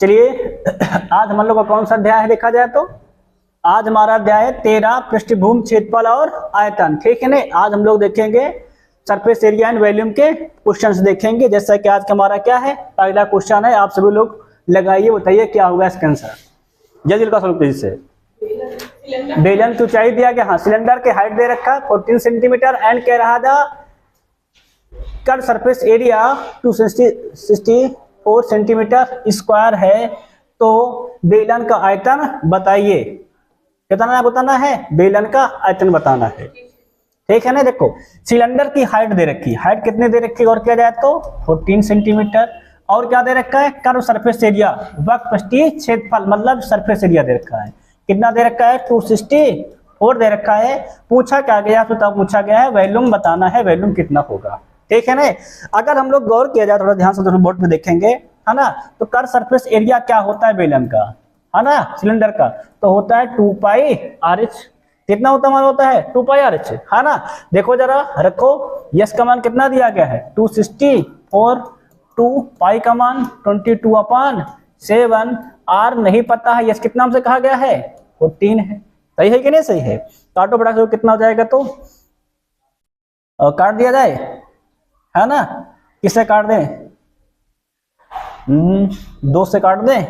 चलिए आज हम लोग का कौन सा अध्याय है देखा जाए तो आज हमारा अध्याय है 13 पृष्ठभूमि क्षेत्रफल और आयतन। ठीक है ना। आज हम लोग देखेंगे सरफेस एरिया एंड वॉल्यूम के क्वेश्चंस देखेंगे। जैसा कि आज का हमारा क्या है, पहला क्वेश्चन है, आप सभी लोग लगाइए, बताइए क्या होगा इसका आंसर। जल्दी का सॉल्व तेजी से। बेलन की ऊंचाई दिया गया, हाँ सिलेंडर की हाइट दे रखा 14 सेंटीमीटर एंड कह रहा था curved surface area 264 centimetre square है, तो बेलन का आयतन बताइए। बताना है बेलन का आयतन बताना है। ठीक है ना। देखो सिलेंडर की हाइट दे रखी, हाइट कितनी दे रखी और क्या जाए तो 14 सेंटीमीटर, और क्या दे रखा है कर्व सरफेस एरिया वक्रपृष्ठीय क्षेत्रफल मतलब सरफेस एरिया दे रखा है। कितना दे रखा है 264 दे रखा है। पूछा क्या गया तो तब पूछा गया है वॉल्यूम बताना है, वॉल्यूम कितना होगा। ठीक है ना। अगर हम लोग गौर किया जाए, थोड़ा ध्यान से बोर्ड में देखेंगे है ना, तो कर्व सरफेस एरिया क्या होता है बेलन का, है ना, सिलेंडर का, तो होता है 2 पाई RH। कितना होता है 2 पाई RH, है ना। देखो जरा रखो, यस का मान कितना दिया गया है 260 और 2 पाई का मान 22/7। R नहीं पता है, यस कितना हमसे कहा गया है 14 है। सही है कि नहीं सही है। काटो बड़ा कितना हो जाएगा तो काट दिया जाए, है ना। किससे काट दें 2 से काट दें,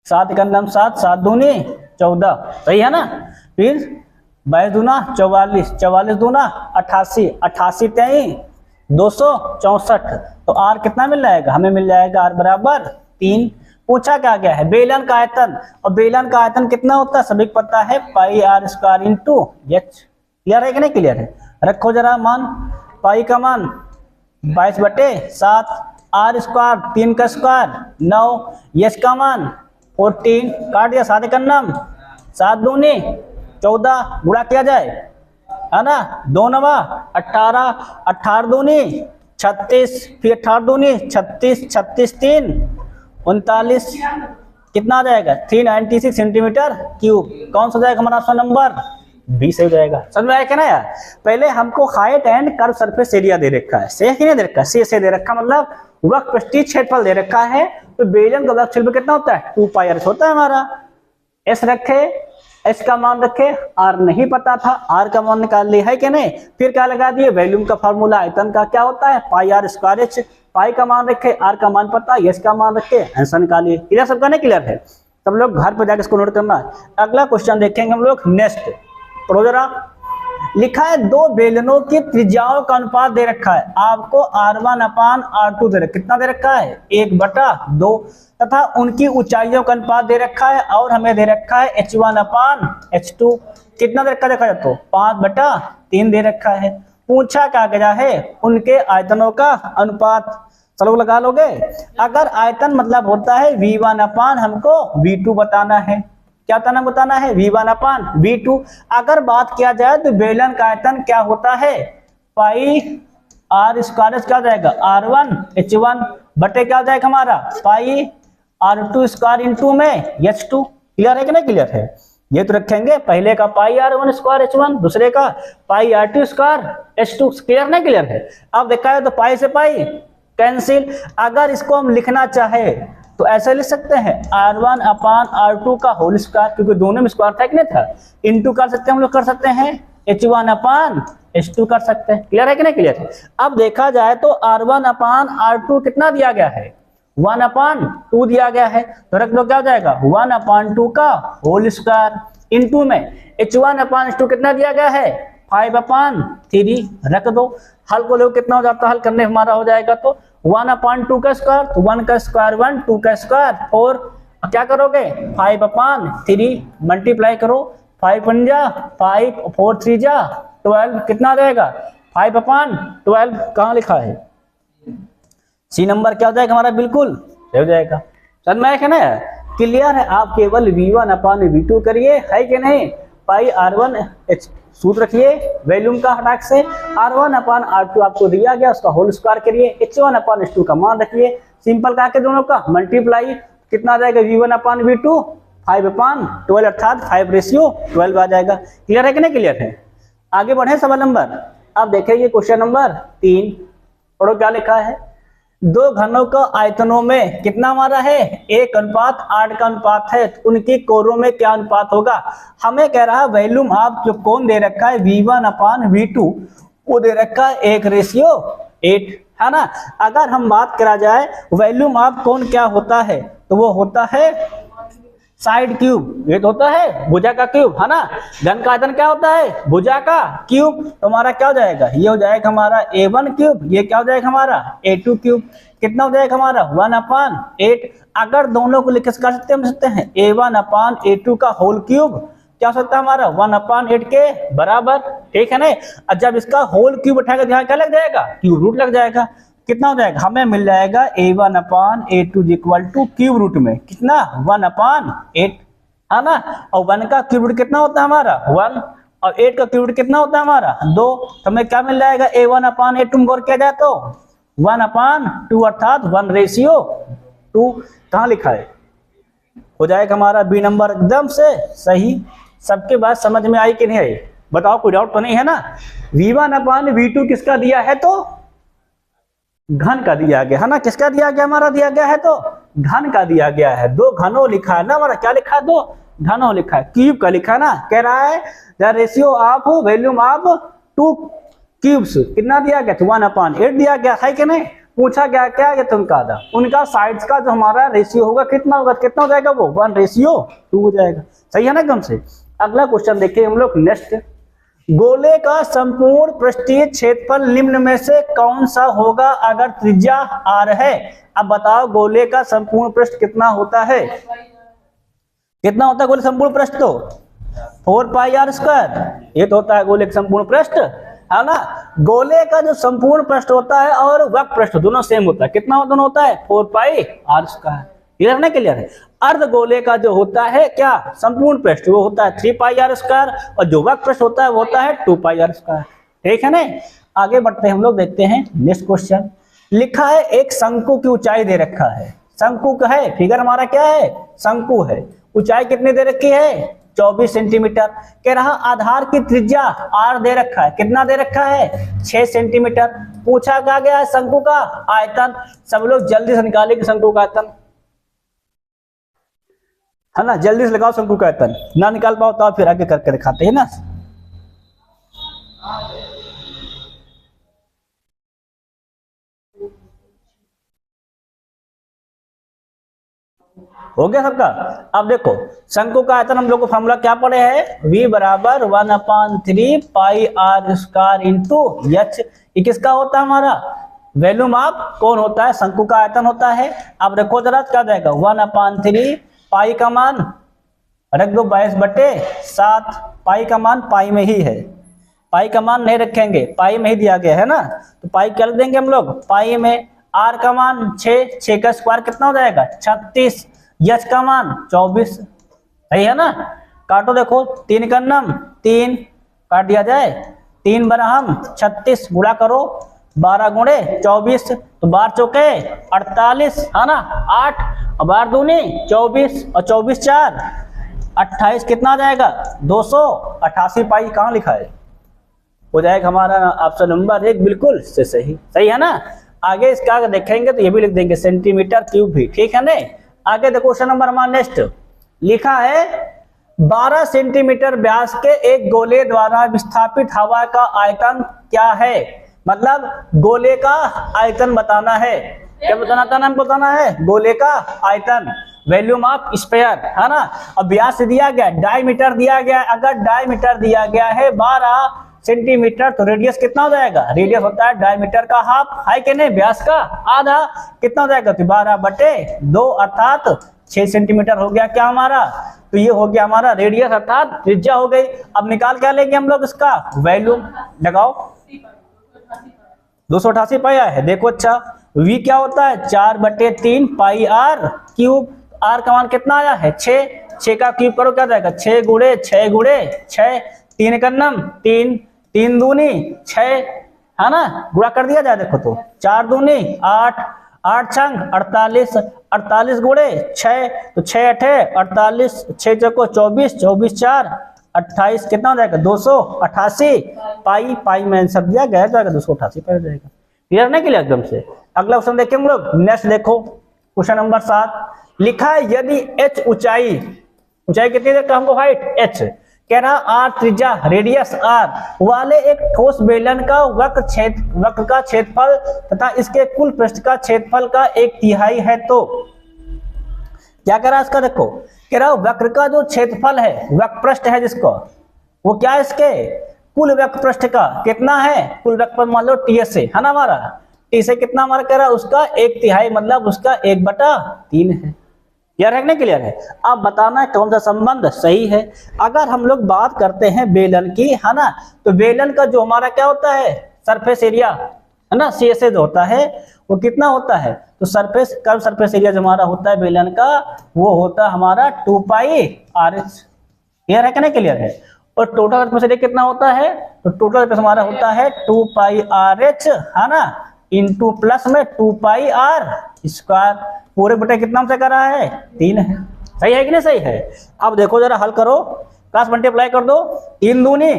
7 का नाम 7, 7 दूनी 14, सही है ना। फिर 22 दूना 44, 44 दूना 88, 88 23 264, तो R कितना मिल जाएगा हमें, मिल जाएगा R बराबर 3। पूछा क्या गया है बेलन का आयतन, और बेलन का आयतन कितना होता है सभी को पता है पाई R square into H। Clear है कि नहीं क्लियर है। रखो जरा मान, पाई का मान 22/7, R स्क्वायर 3 का स्क्वायर 9, H का मान 14, काट दिया 7 का नाम 7 दूनी 14, गुणा किया जाए, है ना, 2 9 18, 18 दूनी 36, फिर 18 दूनी 36, 36 3 39, कितना आ जाएगा 396 सेंटीमीटर क्यूब। कौन सा जाएगा हमारा ऑप्शन नंबर 20 हो जाएगा। समझ में आया क्या ना यार। पहले हमको height and curve surface area दे रखा है, से नहीं दे रखा, से दे रखा मतलब वक्रपृष्ठीय क्षेत्रफल दे रखा है। तो बेलन का वक्रक्षेत्रफल कितना होता है 2 पाई RH होता है हमारा। S रखे, S का मान रखे, R नहीं पता था, R का मान निकाल लिया है कि नहीं। फिर क्या लगा दिए वॉल्यूम का फार्मूला, आयतन का क्या होता है पाई R स्क्वायर H। पाई का मान रखे, R का मान पता, S का मान रखे, आंसर निकालिए। क्लियर सबका नहीं क्लियर है। सब लोग घर पर जाकर इसको नोट करना है। अगला क्वेश्चन देखेंगे हम लोग नेक्स्ट। पढ़ो जरा। लिखा है 2 बेलनों की त्रिज्याओं का अनुपात दे रखा है। आपको R1/R2 दे रखा, कितना दे रखा है 1/2, तथा उनकी ऊंचाइयों का अनुपात दे रखा है, और हमें दे रखा है H1/H2। कितना दे रखा देखा तो 5/3 दे रखा है। पूछा क्या गया है उनके आयतनों का अनुपात। चलो लगा लोगे। अगर आयतन मतलब होता है V1/, हमको V2 बताना है। क्या बताना है V1/V2। अगर बात किया जाए तो बेलन का आयतन क्या होता है पाई R स्क्वायर क्या जाएगा R1/H1 बटे क्या जाएगा हमारा पाई R2 स्क्वायर इंटू में H2। क्लियर है कि नहीं क्लियर है। ये तो रखेंगे, पहले का पाई R1 स्क्वायर H1, दूसरे का पाई R2 स्क्वायर H2। क्लियर नहीं क्लियर है। अब देखा है तो पाई से पाई कैंसिल। अगर इसको हम लिखना चाहे तो ऐसे लिख सकते हैं R1/R2 का होल स्क्वायर, क्योंकि दोनों में स्क्वायर था कि नहीं था, इंटू कर सकते हैं हम लोग, कर सकते हैं H1/H2 कर सकते हैं। क्लियर है कि नहीं क्लियर है। अब देखा जाए तो R1/R2 कितना दिया गया है 1/2 दिया गया है, तो रख दो क्या हो जाएगा 1/2 का होल स्क्वायर इंटू में H1/H2 कितना दिया गया है 5/3 रख दो। हल को लोग कितना हो जाता है, हल करने हमारा हो जाएगा तो 1/2 का स्क्वायर, तो 1 का स्क्वायर 1, 2 का स्क्वायर 4, क्या करोगे 5/3 मल्टीप्लाई करो, 5 1 जा 5, 4 3 जा 12, कितना आ जाएगा 5/12। कहाँ लिखा है सी नंबर क्या हो जाएगा हमारा, बिल्कुल हो जाएगा। समझ में आया ना। क्लियर है। आप केवल V1/V2 करिए, है कि नहीं। पाई R1H सूत्र रखिए वॉल्यूम का हटाक से, R1/R2 आपको दिया गया, उसका होल स्क्वायर करिए, H1/H2 का मान रखिए, सिंपल करके दोनों का मल्टीप्लाई, कितना आ जाएगा V1/V2 5/12 अर्थात 5:12 आ जाएगा। क्लियर है कि नहीं क्लियर है। आगे बढ़े सवाल नंबर। अब देखिए क्वेश्चन नंबर 3, पढ़ो क्या लिखा है। दो घनों का आयतनों में कितना हमारा है 1:8 का अनुपात है, तो उनकी कोरों में क्या अनुपात होगा। हमें कह रहा है वॉल्यूम ऑफ जो कोण दे रखा है V1/V2 वो दे रखा है 1:8 है ना। अगर हम बात करा जाए वॉल्यूम ऑफ कोण क्या होता है तो वो होता है साइड क्यूब, ये तो होता है भुजा का क्यूब है ना। घन का आयतन क्या होता है भुजा का क्यूब, तो हमारा क्या हो जाएगा ये हो जाएगा हमारा A1 क्यूब, ये क्या हो जाएगा हमारा A2 क्यूब, कितना हो जाएगा हमारा 1/8। अगर दोनों को लिख सकते हैं A1/A2 का होल क्यूब क्या हो सकता है हमारा 1/8 के बराबर, ठीक है ना। और जब इसका होल क्यूब उठाएगा यहाँ क्या लग जाएगा क्यूब रूट लग जाएगा, कितना हो जाएगा हमें मिल जाएगा A1/A2 equal two cube root में कितना 1/8 है ना। और 1 का क्यूब रूट कितना होता है हमारा 1 और 8 का क्यूब रूट कितना होता है हमारा 2, तो हमें क्या मिल जाएगा A1/A2 गौर किया जाए तो 1/2 अर्थात 1:2। कहाँ लिखा है हो जाएगा हमारा बी नंबर एकदम से सही। सबके बात समझ में आई कि नहीं आई बताओ, कोई डाउट तो नहीं है ना। V1/V2 किसका दिया है तो घन का दिया गया है ना, किसका दिया गया हमारा दिया गया है तो घन का दिया गया है। दो घनों लिखा है ना हमारा, क्या लिखा है दो घनों लिखा है, क्यूब का लिखा है ना। कह रहा है the ratio of volume of 2 cubes कितना दिया गया 1/8 दिया गया है कि नहीं। पूछा गया क्या है उनका साइड्स का जो हमारा रेशियो होगा कितना होगा, कितना हो जाएगा वो 1:2 हो जाएगा, सही है ना एकदम से। अगला क्वेश्चन देखिए हम लोग नेक्स्ट, गोले का संपूर्ण पृष्ठीय क्षेत्रफल निम्न में से कौन सा होगा अगर त्रिज्या r है। अब बताओ गोले का संपूर्ण पृष्ठ कितना होता है, कितना होता है गोले संपूर्ण पृष्ठ तो 4πr², ये तो होता है गोले का संपूर्ण पृष्ठ है ना। गोले का जो संपूर्ण पृष्ठ होता है और वक्र पृष्ठ दोनों सेम होता है, कितना दोनों होता है 4πr², क्लियर है क्लियर है। अर्ध गोले का जो होता है क्या संपूर्ण पृष्ठ वो होता है 3πr² और जो वक्र पृष्ठ होता है वो होता है 2πr², ठीक है ना। आगे बढ़ते हैं हम लोग, देखते हैं नेक्स्ट क्वेश्चन। लिखा है एक शंकु की ऊंचाई दे रखा है, शंकु का है फिगर हमारा क्या है शंकु है, ऊंचाई कितनी दे रखी है 24 सेंटीमीटर। कह रहा आधार की त्रिज्या r दे रखा है, कितना दे रखा है 6 सेंटीमीटर। पूछा क्या गया है शंकु का आयतन, सब लोग जल्दी से निकालेंगे शंकु का आयतन है ना, जल्दी से लगाओ शंकु का आयतन, ना निकाल पाओ तो फिर आगे करके दिखाते हैं ना। हो गया सबका। अब देखो शंकु का आयतन हम लोग को फॉर्मूला क्या पड़े हैं V बराबर 1/3πr² इंटू h, ये किसका होता है हमारा वॉल्यूम ऑफ कौन होता है शंकु का आयतन होता है। अब देखो जरा क्या जाएगा 1/3 पाई का मान रख दो 22/7, पाई का मान पाई में ही है, पाई का मान नहीं रखेंगे पाई में ही दिया गया है ना, तो पाई क्या लिख देंगे हम लोग पाई में। r का मान 6 का स्क्वायर कितना हो जाएगा 36, h का मान 24, सही है ना। काटो देखो 3 का नम 3 काट दिया जाए, 3 बराहम 36 गुणा करो 12 गुणे 24, तो 12 चौके 48 है ना 8 और 12 दूनी 24 और 24 4 28, कितना आ जाएगा 288 पाई। कहाँ लिखा है हो जाएगा हमारा ऑप्शन नंबर 1 बिल्कुल से सही, सही है ना। आगे इसका अगर देखेंगे तो ये भी लिख देंगे सेंटीमीटर क्यूब भी, ठीक है ना। आगे देखो क्वेश्चन नंबर हमारा नेक्स्ट लिखा है 12 सेंटीमीटर व्यास के एक गोले द्वारा विस्थापित हवा का आयतन क्या है। मतलब गोले का आयतन बताना है, क्या बताना था नाम बताना है गोले का आयतन, वॉल्यूम ऑफ स्फीयर है ना। अब व्यास दिया गया डायमीटर दिया गया, अगर डायमीटर दिया गया है 12 सेंटीमीटर तो रेडियस कितना हो जाएगा, रेडियस होता है डायमीटर का हाफ, है कि नहीं, व्यास का आधा, कितना हो जाएगा तो 12/2 अर्थात 6 सेंटीमीटर हो गया क्या हमारा, तो ये हो गया हमारा रेडियस अर्थात त्रिज्या हो गई। अब निकाल क्या लेंगे हम लोग इसका वॉल्यूम, लगाओ 288 पाई है। देखो अच्छा v क्या होता है 4/3 पाई r क्यूब, r का मान कितना आया है 6, 6 का क्यूब करो क्या जाएगा 6 गुणे 6 गुणे 6, 3 का नम 3, 3 दूनी 6 है ना, गुणा कर दिया जाए देखो तो 4 दूनी 8, 8 छंग 48, 48 गुणे 6 तो 6 8 48, 6 चौको 24, 24 4 28, कितना हो जाएगा 288 पाई, पाई में आंसर दिया गया जाएगा 288 पाई हो जाएगा। क्लियर नहीं क्लियर एकदम से। अगला क्वेश्चन देखिए हम लोग, नेक्स्ट देखो क्वेश्चन नंबर 7 लिखा है यदि h ऊंचाई कितनी है हमको हाइट h, कह रहा r त्रिज्या रेडियस r वाले एक ठोस बेलन का वक्र का क्षेत्रफल तथा इसके कुल पृष्ठ का क्षेत्रफल का 1/3 है, तो क्या कह रहा है इसका, देखो कह रहा वक्र का जो क्षेत्रफल है, वक्र पृष्ठ है जिसको, वो क्या है इसके कुल वक्र पृष्ठ का कितना है, कुल वक्र पृष्ठ मान लो ts है ना हमारा, टी से कितना हमारा कह रहा है उसका 1/3 मतलब उसका 1/3 है। क्लियर है कि नहीं क्लियर है? अब बताना है कौन सा संबंध सही है। अगर हम लोग बात करते हैं बेलन की, है ना, तो बेलन का जो हमारा क्या होता है सरफेस एरिया, है ना, सी एस होता है, वो कितना होता है, तो कर्व सरफेस एरिया जो हमारा होता है बेलन का, वो होता है हमारा 2πr/h। क्लियर है कि नहीं क्लियर है? और टोटल सरफेस एरिया कितना होता है, तो टोटल सरफेस हमारा होता है 2πr/h, है ना, इंटू प्लस में 2πr², पूरे बटे कितना से कर रहा है 3 है। सही है कि नहीं सही है? अब देखो जरा हल करो, क्रॉस मल्टीप्लाई कर दो, 3 दूनी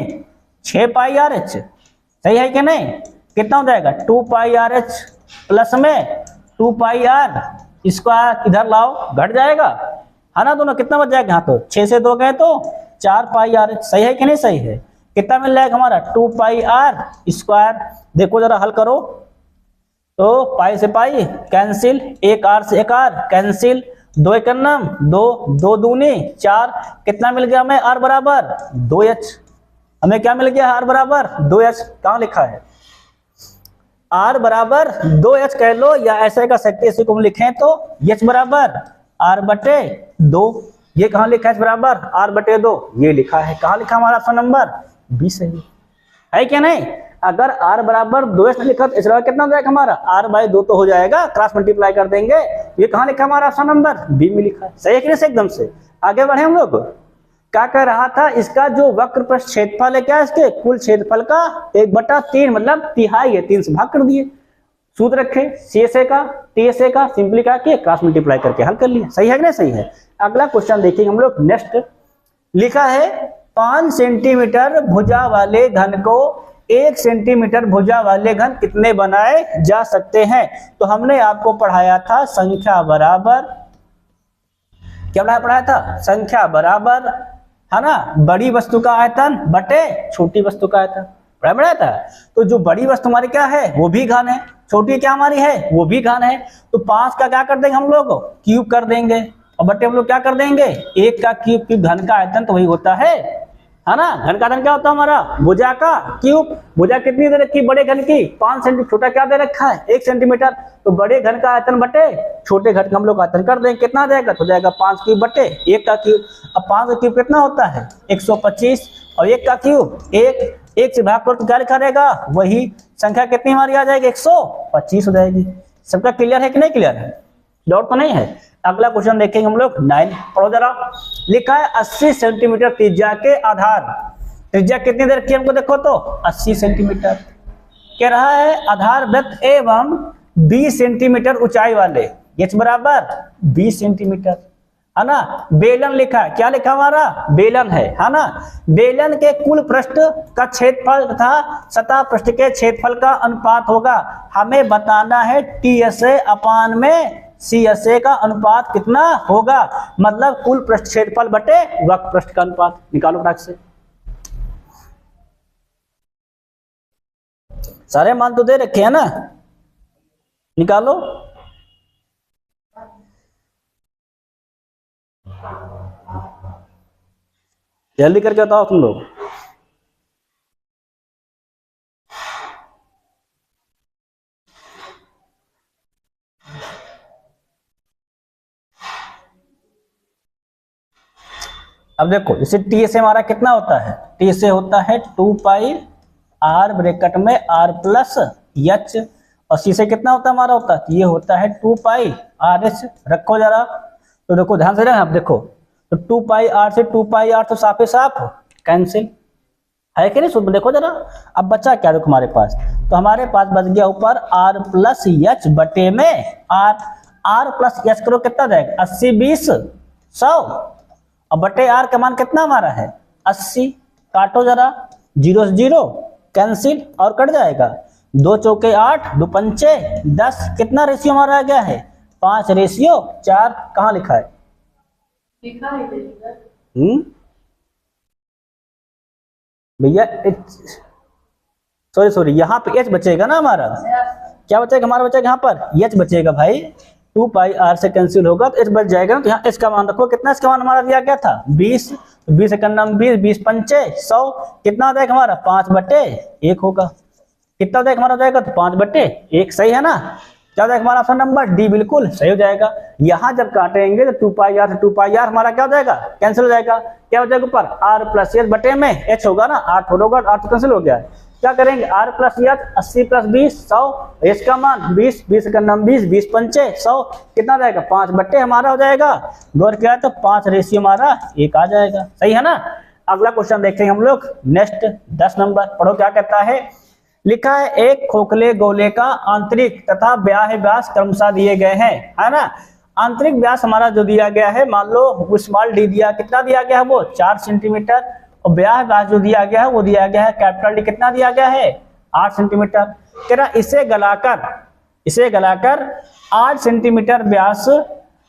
6πr/h, सही है कि नहीं, कितना हो जाएगा 2πr/h प्लस में 2πr², इधर लाओ घट जाएगा, है ना, दोनों कितना बच जाएगा, हाँ तो 6 से 2 गए तो 4πr/h। सही है कि नहीं सही है? कितना मिल जाएगा हमारा 2πr²। देखो जरा हल करो, तो पाई से पाई कैंसिल, 1r से 1r कैंसिल, 2 1 2, 2 दूनी 4, कितना मिल गया हमें r बराबर 2h। हमें क्या मिल गया r बराबर 2h, कहाँ लिखा है r बराबर 2h कह लो, या ऐसे का सकते इसी को हम लिखें तो h बराबर r/2, ये कहाँ लिखा है बराबर r/2, ये लिखा है, कहाँ लिखा हमारा ऑप्शन नंबर बी सही है क्या नहीं? अगर r बराबर 2h लिखा तो इसका कितना हो जाएगा हमारा r/2 तो हो जाएगा, क्रॉस मल्टीप्लाई कर देंगे, ये कहाँ लिखा हमारा ऑप्शन नंबर बी में लिखा है। सही है कि नहीं? एकदम से आगे बढ़े हम लोग, क्या कह रहा था, इसका जो वक्र पृष्ठ क्षेत्रफल है क्या, इसके कुल क्षेत्रफल का 1/3 मतलब तिहाई है, 3 से भाग कर दिए, सूत्र रखे CSA का TSA का, सिंपली क्या किए क्रॉस मल्टीप्लाई करके हल कर लिया। सही है कि नहीं सही है? अगला क्वेश्चन देखिए हम लोग, नेक्स्ट लिखा है 5 सेंटीमीटर भुजा वाले घन को 1 सेंटीमीटर भुजा वाले घन कितने बनाए जा सकते हैं। तो हमने आपको पढ़ाया था संख्या बराबर, क्या पढ़ाया था, संख्या बराबर, है ना, बड़ी वस्तु का आयतन बटे छोटी वस्तु का आयतन पढ़ाया था। तो जो बड़ी वस्तु हमारी क्या है वो भी घन है, छोटी क्या हमारी है वो भी घन है, तो 5 का क्या कर देंगे हम लोग क्यूब कर देंगे, और बटे हम लोग क्या कर देंगे 1 का क्यूब घन का आयतन तो वही होता है ना, घन का आयतन क्या होता है हमारा भुजा का क्यूब। भुजा कितनी दे रखी बड़े घन की 5 सेंटीमीटर, छोटा क्या दे रखा है 1 सेंटीमीटर, तो बड़े घन का आयतन बटे छोटे घन का हम लोग आयतन कर देंगे, कितना जाएगा तो जाएगा 5 क्यूब बटे 1 का क्यूब। अब 5 का क्यूब कितना होता है 125, और 1 का क्यूब 1 से भाग कर तो क्या लिखा रहेगा, वही संख्या कितनी हमारी आ जाएगी 125 हो जाएगी। सबका क्लियर है कि नहीं क्लियर है? डाउट तो नहीं है? अगला क्वेश्चन देखेंगे हम लोग 9, पढ़ो जरा। लिखा है 80 सेंटीमीटर त्रिज्या के आधार, त्रिज्या कितनी दे रखी है हमको देखो तो 80 सेंटीमीटर, कह रहा है आधार वृत्त एवं 20 सेंटीमीटर ऊंचाई वाले, h बराबर 20 सेंटीमीटर, है ना, बेलन लिखा है, क्या लिखा हमारा बेलन है ना, बेलन के कुल पृष्ठ का क्षेत्रफल तथा सतह पृष्ठ के क्षेत्रफल का अनुपात होगा। हमें बताना है TSA अपान में CSA का अनुपात कितना होगा, मतलब कुल पृष्ठ क्षेत्रफल बटे वक्र पृष्ठ का अनुपात। निकालो फटाक से, सारे मान तो दे रखे हैं ना, निकालो। जल्दी करके बताओ तुम लोग। अब देखो जैसे TSA हमारा कितना होता है, TSA होता है 2πr ब्रैकेट में r+h, और CSA कितना होता है हमारा होता है, ये होता है 2πr/h। रखो जरा, तो देखो ध्यान से रहे, आप देखो तो 2πr से 2πr तो साफे साफ कैंसिल है कि नहीं, सुन देखो जरा। अब बचा क्या देखो हमारे पास, तो हमारे पास बच गया ऊपर r+h बटे में r+h करो कितना जाएगा 80 20 100, अब बटे r का मान कितना हमारा है 80, काटो जरा, 0 से 0 कैंसिल और कट जाएगा, 2 चौके 8, 2 पंचे 10, कितना रेशियो हमारा आ गया है 5:4। कहाँ लिखा है? भैया सॉरी यहाँ पे एच बचेगा ना हमारा, क्या बचेगा हमारा, बचेगा यहाँ पर एच बचेगा भाई, 2 पाई आर से कैंसिल होगा तो एच बच जाएगा ना। तो यहाँ एच का मान रखो, कितना इसका मान हमारा दिया गया था 20, 20 एकम 20, 20 पंचे 100, कितना हो जाएगा हमारा 5/1 होगा। कितना हो जाएगा हमारा, हो जाएगा तो 5/1, सही है ना। क्या हो जाएगा हमारा ऑप्शन नंबर डी बिल्कुल सही हो जाएगा। यहाँ जब काटेंगे तो 2 पाई आर से 2 पाई आर हमारा क्या हो जाएगा, कैंसिल हो जाएगा। क्या हो जाएगा ऊपर आर प्लस एच बटे में एच होगा ना, 8 होगा, 8 तो कैंसिल हो गया है। क्या करेंगे आर प्लस एच 80 + 20 100, एच का मान 20, 20 एकम 20, 20 पंचे 100, कितना हो जाएगा 5/, हमारा हो जाएगा। गौर किया तो 5 रेशियो हमारा 1 आ जाएगा, सही है ना। अगला क्वेश्चन देखेंगे हम लोग नेक्स्ट 10 नंबर, पढ़ो क्या कहता है। लिखा है एक खोखले गोले का आंतरिक तथा बाह्य व्यास क्रमशः दिए गए हैं, है ना। आंतरिक व्यास हमारा जो दिया गया है, मान लो स्मॉल डी दिया, कितना दिया गया है वो 4 सेंटीमीटर, और बाह्य व्यास जो दिया गया है वो दिया गया है कैपिटल डी, कितना दिया गया है 8 सेंटीमीटर। कह रहा इसे गलाकर 8 सेंटीमीटर व्यास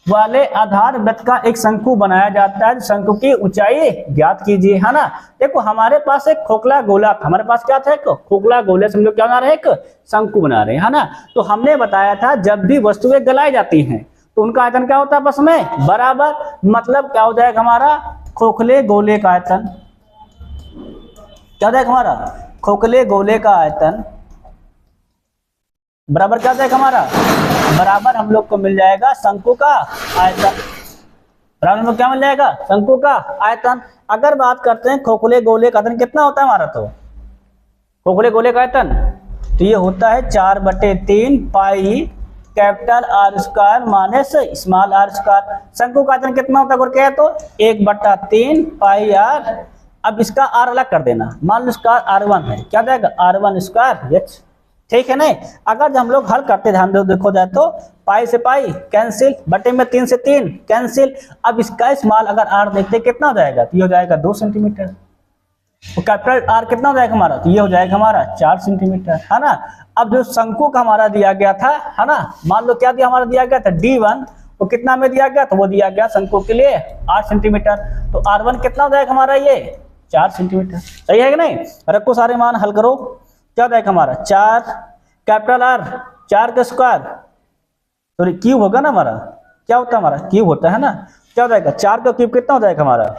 वाले आधार वृत्त का एक शंकु बनाया जाता है। शंकु की ऊंचाई ज्ञात कीजिए, है ना। देखो हमारे पास एक खोखला गोला था, हमारे पास क्या था एक खोखला गोले से हम लोग क्या बना रहे हैं, एक शंकु बना रहे हैं, है ना। तो हमने बताया था जब भी वस्तुएं गलाई जाती हैं तो उनका आयतन क्या होता है आपस में बराबर, मतलब क्या हो जाएगा हमारा खोखले गोले का आयतन, क्या हो जाएगा हमारा खोखले गोले का आयतन बराबर क्या हो जाएगा हमारा, बराबर हम लोग को मिल जाएगा शंकु का आयतन, बराबर हम लोग क्या मिल जाएगा शंकु का आयतन। अगर बात करते हैं खोखले गोले का आयतन कितना होता है हमारा, तो खोखले गोले का आयतन तो ये होता है 4/3 pi capital R square minus small R square. शंकु का आयतन कितना होता है क्या है, तो 1/3 पाई आर। अब इसका आर अलग कर देना, मान लो इसका r1 है, क्या जाएगा r1 स्क्वायर एच, ठीक है नहीं। अगर जब हम लोग हल करते ध्यान दो, देखो जाए तो पाई से पाई कैंसिल, बटे में 3 से 3 कैंसिल। अब इसका स्मॉल अगर आर देखते कितना हो जाएगा, तो ये हो जाएगा 2 सेंटीमीटर। तो कैपिटल आर कितना हो जाएगा हमारा, तो ये हो जाएगा हमारा 4 सेंटीमीटर, है ना। अब जो शंकु का हमारा दिया गया था, है ना, मान लो क्या दिया हमारा दिया गया था D1, तो कितना में दिया गया, तो वो दिया गया शंकु के लिए 8 सेंटीमीटर। तो R1 कितना हो जाएगा हमारा, ये 4 सेंटीमीटर, सही है कि नहीं। रखो सारे मान हल करो, क्या हो जाएगा हमारा 4 कैपिटल आर 4 का स्क्वायर, सॉरी क्यूब होगा ना हमारा, क्या होता है हमारा क्यूब होता है ना। क्या हो जाएगा 4 का क्यूब कितना हो जाएगा हमारा,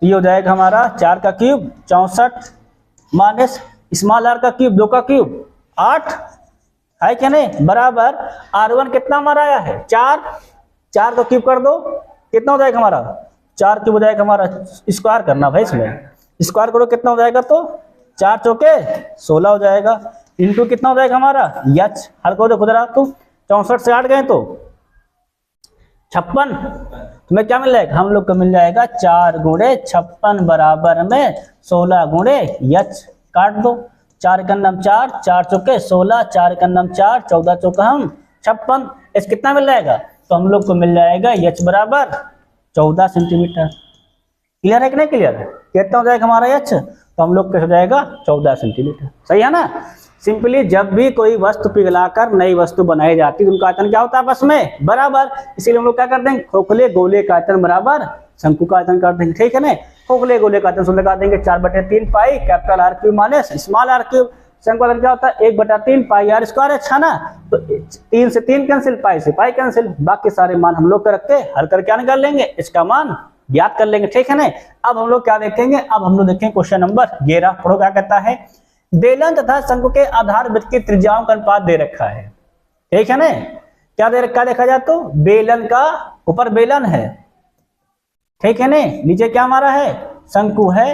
ये हो जाएगा हमारा 4 का क्यूब 64 माइनस स्मॉल आर का क्यूब 2 का क्यूब 8, है क्या नहीं, बराबर R1 कितना हमारा आया है 4, 4 का क्यूब कर दो कितना हो जाएगा हमारा 4 क्यूब हो जाएगा हमारा, स्क्वायर करना भाई, इसमें स्क्वायर करो कितना हो जाएगा, तो 4 चौके 16 हो जाएगा, इंटू कितना हो जाएगा हमारा यच, हल को देखो जरा, तो 64 से 8 गए तो 56, तुम्हें क्या मिल जाएगा, हम लोग को मिल जाएगा 4 गुणे 56 बराबर में 16 गुणे यच, काट दो 4 का नाम 4, 4 चौके 16, 4 का नाम 4, 14 चौका हम 56, इस कितना मिल जाएगा, तो हम लोग को मिल जाएगा यच बराबर 14 सेंटीमीटर। क्लियर है कि नहीं क्लियर है, कितना हो जाएगा हमारा यच, तो हम लोग कैसे हो जाएगा 14 सेंटीमीटर, सही है ना। सिंपली जब भी कोई वस्तु पिघलाकर नई वस्तु बनाई जाती है उनका आयतन क्या होता है आपस में बराबर, इसीलिए हम लोग क्या कर देंगे खोखले गोले का आयतन बराबर शंकु का आयतन कर देंगे, ठीक है ना। खोखले गोले का आयतन सूत्र लगा देंगे 4/3 pi capital R cube minus small R cube, शंकु का आयतन क्या होता है 1/3 पाई आर स्क्वायर, अच्छा ना। तो 3 से 3 कैंसिल, पाई से पाई कैंसिल, बाकी सारे मान हम लोग कर रखते हल कर क्या निकाल लेंगे, इसका मान ज्ञात कर लेंगे, ठीक है ना। अब हम लोग क्या देखेंगे, अब हम लोग देखेंगे क्वेश्चन नंबर 11, पढ़ो क्या कहता है। बेलन तथा शंकु के आधार वृत्त की त्रिज्याओं का अनुपात दे रखा है, ठीक है ना। क्या दे रखा है देखा जाए तो बेलन का ऊपर बेलन है, ठीक है ना, नीचे क्या हमारा है शंकु है,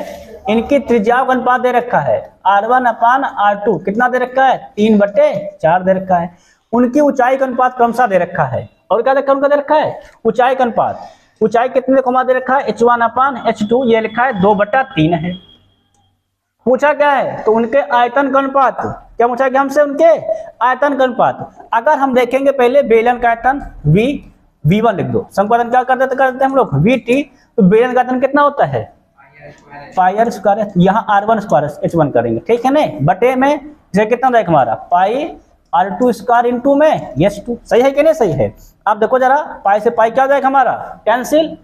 इनकी त्रिज्याओं का अनुपात दे रखा है R1/R2, कितना दे रखा है 3/4 दे रखा है। उनकी ऊंचाई का अनुपात क्रमशः दे रखा है, और क्या उनका दे रखा है ऊंचाई का अनुपात, ऊंचाई कितने को दे रखा है H1/H2, ये लिखा है 2/3 है। पूछा क्या है, तो उनके आयतन का अनुपात, क्या पूछा गया हमसे, उनके आयतन का अनुपात। अगर हम देखेंगे पहले बेलन का आयतन V1 लिख दो, शंकु आयतन क्या कर देते हम लोग VT, तो बेलन का आयतन कितना होता है पाई आर स्क्वायर, यहाँ R1 स्क्वायर H1 करेंगे, ठीक है ना, बटे में इसे कितना हो जाएगा हमारा पाई r2 स्क्वायर इंटू में यस 2, सही है कि नहीं सही है। अब देखो जरा पाई से पाई क्या हो जाएगा हमारा कैंसिल,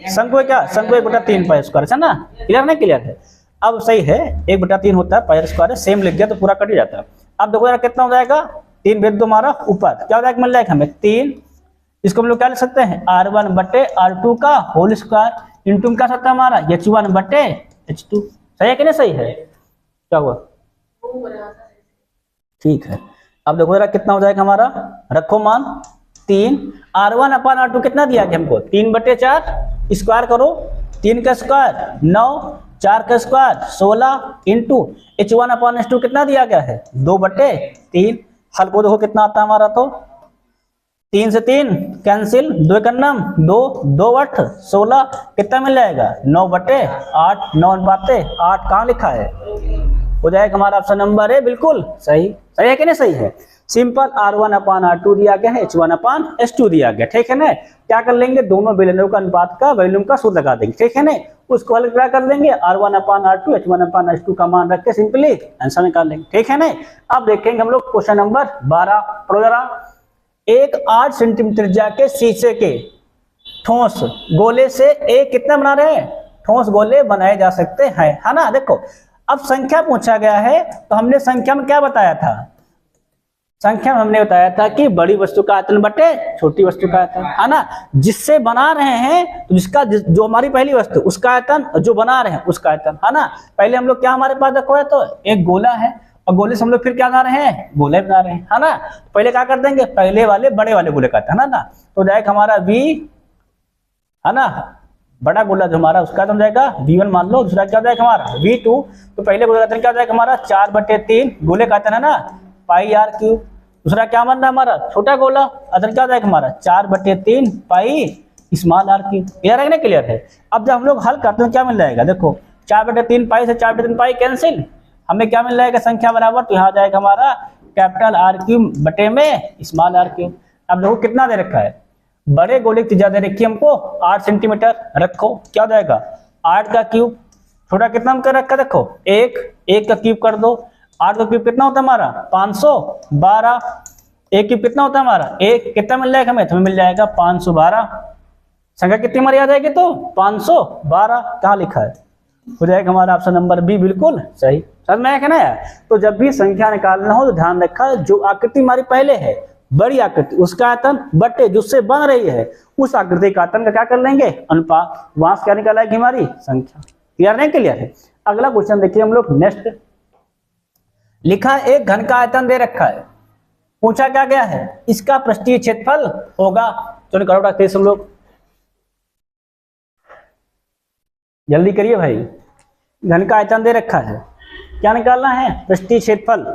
शंकु है क्या, शंकु 1/3 पाई स्क्वायर है ना, क्लियर नहीं क्लियर है। अब सही है 1/3 होता है पाई स्क्वायर, सेम लिख गया तो पूरा कट ही जाता है। अब देखो जरा कितना हो जाएगा 3 भेज दो हमारा ऊपर क्या हो जाएगा मिल जाएगा हमें 3, इसको हम लोग क्या लिख सकते हैं r1/r2 का होल स्क्वायर इंटू में क्या सकता है हमारा h1/h2, सही है कि नहीं सही है। क्या हुआ ठीक है। अब देखो जरा कितना हो जाएगा हमारा, रखो मान 3 r1/r2 कितना दिया गया हमको 3/4 स्क्वायर करो, 3 का स्क्वायर 9, 4 का स्क्वायर 16 इंटू h1/h2 कितना दिया गया है 2/3। हल को देखो कितना आता है हमारा, तो 3 से 3 कैंसिल, 2 का नाम 2, 2 8 16 कितना मिल जाएगा 9/8, 9 अनुपाते 8 कहाँ लिखा है, हो जाएगा हमारा ऑप्शन नंबर है बिल्कुल सही, सही है कि नहीं सही है। सिंपल r1/r2 दिया गया है, h1/h2 दिया गया, ठीक है ना। क्या कर लेंगे दोनों बेलनों का अनुपात का वॉल्यूम का सूत्र लगा देंगे, ठीक है ना। उसको अलग क्या कर देंगे r1/r2 h1/h2 का मान रख के सिंपली आंसर निकाल लेंगे, ठीक है ना। अब देखेंगे हम लोग क्वेश्चन नंबर 12, पढ़ो जरा। एक 8 सेंटीमीटर त्रिज्या के शीशे के ठोस गोले से एक कितना बना रहे हैं, ठोस गोले बनाए जा सकते हैं, है ना। देखो अब संख्या पूछा गया है तो हमने संख्या में क्या बताया था, संख्या में हमने बताया था कि बड़ी वस्तु का आयतन बटे छोटी वस्तु का आयतन, है ना। जिससे बना रहे हैं तो जिसका जो हमारी पहली वस्तु उसका आयतन, जो बना रहे हैं उसका आयतन, है ना। पहले हम लोग क्या हमारे पास देखो है तो एक गोला है और गोले से हम लोग फिर क्या बना रहे हैं गोले बना रहे हैं, है ना। पहले क्या कर देंगे पहले वाले बड़े वाले गोले का आयतन, है ना। तो जाएगा हमारा v, है ना, बड़ा गोला जो हमारा उसका तो जाएगा v1 मान लो, दूसरा क्या जाएगा हमारा v2। तो पहले गोले का आयतन क्या जाएगा हमारा 4/3 गोले का आयतन, है ना, पाई r3। दूसरा क्या मान रहा है हमारा छोटा गोला आयतन क्या जाएगा हमारा 4/3 पाई स्मॉल r3, क्लियर है ना क्लियर है। अब जब हम लोग हल करते हैं क्या मिल जाएगा, देखो 4/3 पाई से 4/3 पाई कैंसिल, हमें क्या मिल जाएगा संख्या बराबर, तो यहाँ जाएगा हमारा कैपिटल r3 बटे में स्मॉल r3। अब देखो कितना दे रखा है, बड़े गोले की त्रिज्या दे रखी है हमको 8 सेंटीमीटर, रखो क्या हो जाएगा 8 का क्यूब, छोटा कितना हम कर रखा देखो 1 का क्यूब कर दो, 8 का क्यूब कितना होता है हमारा 512, 1 क्यूब कितना होता है हमारा 1, कितना मिल जाएगा हमें, तो हमें मिल जाएगा 512। संख्या कितनी हमारी आ जाएगी तो 512, कहाँ लिखा है, हो जाएगा हमारा ऑप्शन नंबर बी बिल्कुल सही। समझ में आया क्या ना यार। तो जब भी संख्या निकालना हो तो ध्यान रखा जो आकृति हमारी पहले है बड़ी आकृति उसका आयतन बटे जिससे बन रही है उस आकृति का आयतन का क्या कर लेंगे अनुपात, वहां से क्या निकाला है हमारी संख्या, क्लियर नहीं क्लियर है। अगला क्वेश्चन देखिए हम लोग नेक्स्ट, लिखा है एक घन का आयतन दे रखा है, पूछा क्या गया है इसका पृष्ठीय क्षेत्रफल होगा, तो निकालो तेज हम लोग, जल्दी करिए भाई। घन का आयतन दे रखा है, क्या निकालना है पृष्ठीय क्षेत्रफल,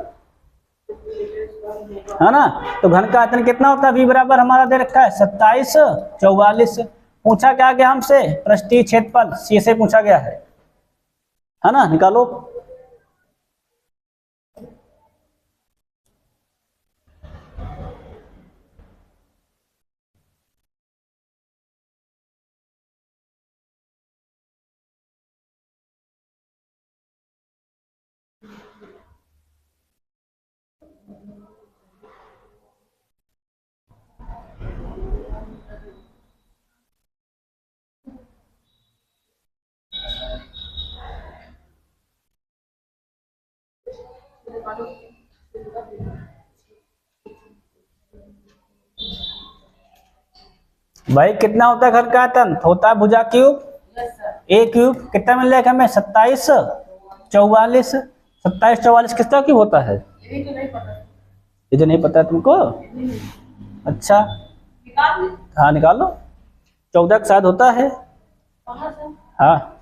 है ना। तो घन का आयतन कितना होता है v बराबर हमारा दे रखा है 27 44, पूछा क्या गया हमसे पृष्ठीय क्षेत्रफल c से पूछा गया है ना, निकालो। भाई कितना होता है घर का आयतन, होता है भुजा क्यूब, ए क्यूब कितना मिल जाएगा हमें 27 44, 27 44 किसका क्यूब होता है, ये तो नहीं पता तुमको, अच्छा हाँ निकाल लो, 14 शायद होता है, हाँ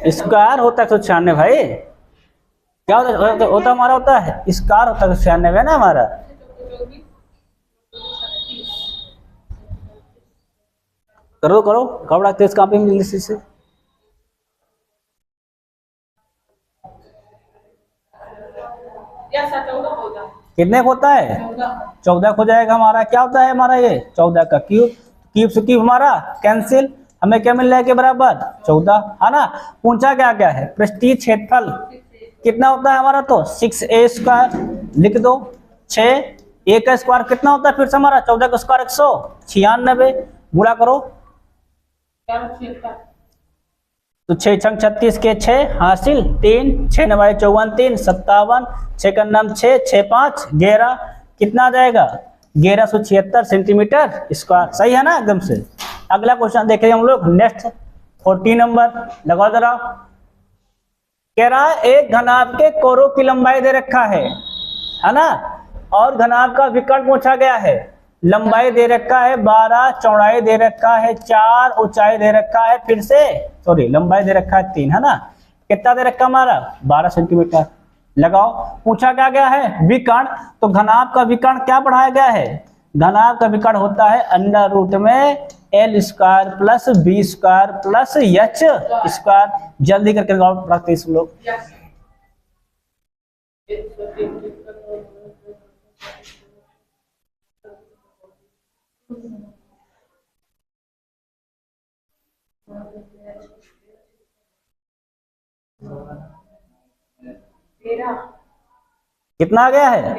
स्क्वायर होता है 196 भाई, क्या होता हमारा होता है स्क्वायर होता है 196 ना हमारा। करो करो कपड़ा तेज कॉपी में जल्दी से, कितने होता है 14 हो जाएगा हमारा, क्या होता है हमारा ये 14 का क्यूब, क्यूब से क्यूब हमारा कैंसिल, हमें क्या मिल रहा है के बराबर 14, है ना। पूछा क्या क्या है, पृष्ठीय क्षेत्रफल कितना होता है हमारा, तो 6a स्क्वायर लिख दो। 6a का स्क्वायर कितना होता है फिर से हमारा, 14 का स्क्वायर 196, गुणा करो तो 6 छंग 36 के 6 हासिल 3, 6 9 54 3 57, 6 का नाम 6 6 5 11, कितना आ जाएगा 1176 सेंटीमीटर स्क्वायर। सही है ना एकदम से। अगला क्वेश्चन देखेंगे हम लोग नेक्स्ट 40 नंबर, लगाओ जरा। कह रहा है एक घनाभ के कोरों की लंबाई दे रखा है ना, और घनाभ का विकर्ण पूछा गया है। लंबाई दे रखा है 12, चौड़ाई दे रखा है 4, ऊंचाई दे रखा है फिर से सॉरी लंबाई दे रखा है 3, है ना। कितना दे रखा हमारा 12 सेंटीमीटर। लगाओ, पूछा क्या गया है विकर्ण, तो घनाभ का विकर्ण क्या पढ़ाया गया है, घनाभ का विकर्ण होता है अंडर रूट में L square plus B square plus H square. जल्दी करके रखते इस लोग। कितना आ गया है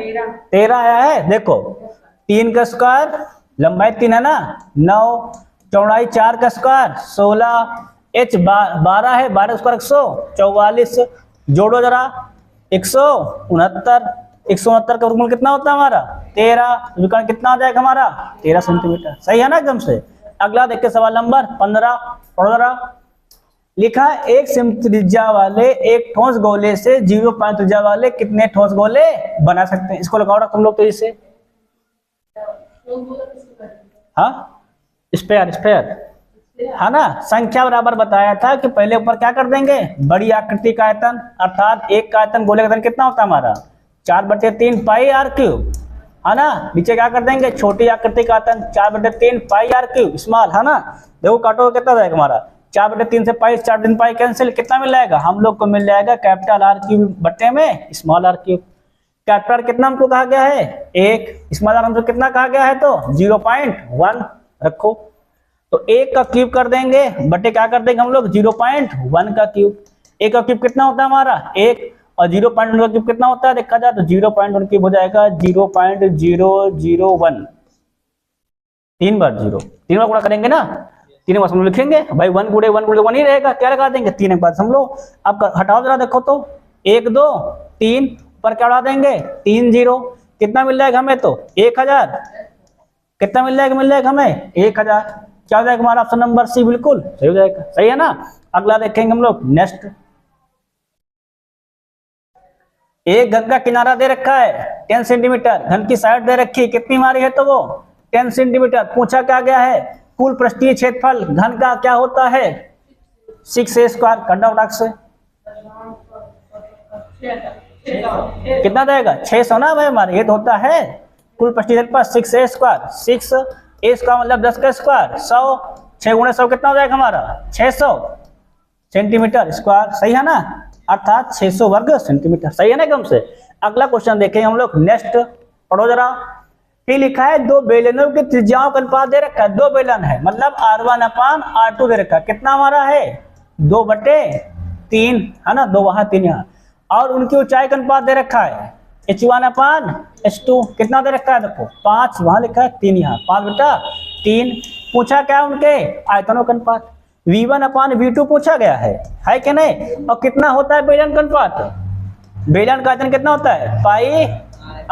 13 आया है। देखो 3 का स्क्वायर, लंबाई 3 है ना 9, चौड़ाई 4 का स्क्वायर 16, एच 12 है, 12 स्क्वायर 144, जोड़ो जरा 169, 169 का वर्गमूल कितना होता है हमारा 13, विकर्ण कितना आ जाएगा हमारा 13 सेंटीमीटर। सही है ना एकदम से। अगला देखते सवाल नंबर 15, पढ़ो जरा। लिखा एक सेमी त्रिज्या वाले एक ठोस गोले से 0.5 त्रिज्या वाले कितने ठोस गोले बना सकते हैं। इसको लगाओ तुम लोग तो इसे, हाँ स्पेयर है ना। संख्या बराबर बताया था कि पहले ऊपर क्या कर देंगे, बड़ी आकृति का आयतन, अर्थात एक का आयतन गोले का आयतन कितना होता है हमारा 4/3 पाई आर क्यूब, है ना। नीचे क्या कर देंगे, छोटी आकृति का आयतन 4/3 पाई आर क्यूब स्मॉल, है ना। देखो काटो कितना जाएगा हमारा 4/3 से पाई, 4/3 पाई कैंसिल, कितना मिल जाएगा हम लोग को मिल जाएगा कैपिटल आर क्यूब बट्टे में स्मॉल आर क्यूब। कैपिटल कितना हमको कहा गया है 1, स्मॉल आर हमको कितना कहा गया है तो 0.1 रखो। तो 1 का क्यूब कर देंगे बटे क्या कर देंगे हम लोग 0.1 का क्यूब। 1 का क्यूब कितना होता है हमारा 1, और 0.1 का क्यूब कितना होता है देखा जाए तो 0.1 क्यूब हो जाएगा 0.001, 3 बार 0, 3 बार गुणा करेंगे ना, 3 बार हम लोग लिखेंगे भाई 1 गुणे 1 ही रहेगा, क्या लगा देंगे 3 बार हम लोग। अब हटाओ जरा देखो तो 1 2 3 पर क्या उड़ा देंगे 3 0, कितना मिल जाएगा हमें तो 1000, कितना मिल जाएगा हमें 1000। क्या हो जाएगा हमारा ऑप्शन नंबर सी, बिल्कुल सही हो जाएगा। सही है ना। अगला देखेंगे हम लोग नेक्स्ट। एक घन का किनारा दे रखा है 10 सेंटीमीटर, घन की साइड दे रखी कितनी हमारी है तो वो 10 सेंटीमीटर। पूछा क्या गया है कुल पृष्ठीय क्षेत्रफल घन का क्या होता है 6a स्क्वायर। कंडा उठाक से कितना जाएगा 600 ना भाई हमारे, ये तो होता है कुल पृष्ठीय क्षेत्रफल 6a स्क्वायर। 6a स्क्वायर मतलब 10 का स्क्वायर 100, 6 गुणे 100 कितना हो जाएगा हमारा 600 सेंटीमीटर स्क्वायर। सही है ना, अर्थात 600 वर्ग सेंटीमीटर। सही है ना एकदम से। अगला क्वेश्चन देखेंगे हम लोग नेक्स्ट, पढ़ो जरा। फिर लिखा है दो बेलनों की त्रिज्याओं का अनुपात दे रखा है, दो बेलन है मतलब R1/R2 दे रखा है, कितना हमारा है 2/3, है ना, 2 वहां 3 यहाँ, और उनकी ऊंचाई का अनुपात दे रखा है H1/H2, कितना दे रखा है देखो 5 वहां लिखा है 3 यहाँ, 5/3। पूछा क्या उनके आयतनों का अनुपात, V1/V2 पूछा गया है कि नहीं। और कितना होता है बेलन का अनुपात, बेलन का आयतन कितना होता है pi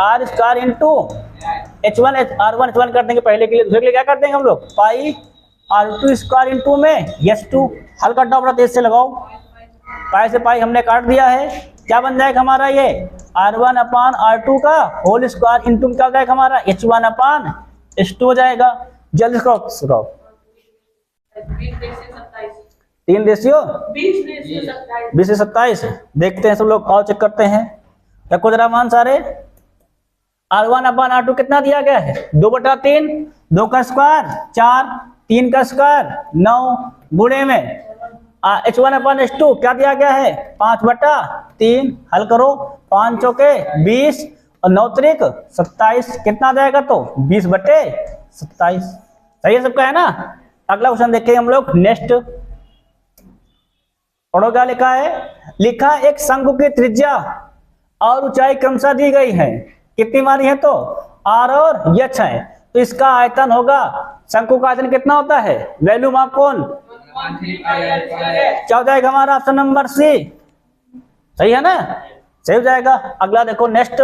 r square into H1 R1 H1 कर देंगे पहले के लिए, दूसरे के लिए क्या कर देंगे हम लोग पाई R2 स्क्वायर इंटू में S2। हल का डॉबरा तेज से लगाओ, पाई से पाई हमने काट दिया है, क्या बन जाएगा हमारा ये R1/R2 का होल स्क्वायर इंटू क्या हो जाएगा हमारा H1/H2 हो जाएगा। जल्दी करो 3 रेशियो 20 से 27। देखते हैं सब लोग और चेक करते हैं, रखो जरा मान सारे। R1/R2 कितना दिया गया है 2/3, 2 का स्क्वायर 4, 3 का स्क्वायर 9 गुणे में H1/H2 क्या दिया गया है 5/3। हल करो 5 चौके 20 और 9 त्रिक 27, कितना जाएगा तो 20/27। सही है सबका, है ना। अगला क्वेश्चन देखेंगे हम लोग नेक्स्ट। पढ़ो क्या लिखा है। लिखा एक शंकु की त्रिज्या और ऊंचाई क्रमशः दी गई है, कितनी मानी है तो आर और एच है, तो इसका आयतन होगा, शंकु का आयतन कितना होता है, वैल्यू माप कौन, क्या हो जाएगा हमारा ऑप्शन नंबर सी, सही है ना, सही हो जाएगा। अगला देखो नेक्स्ट,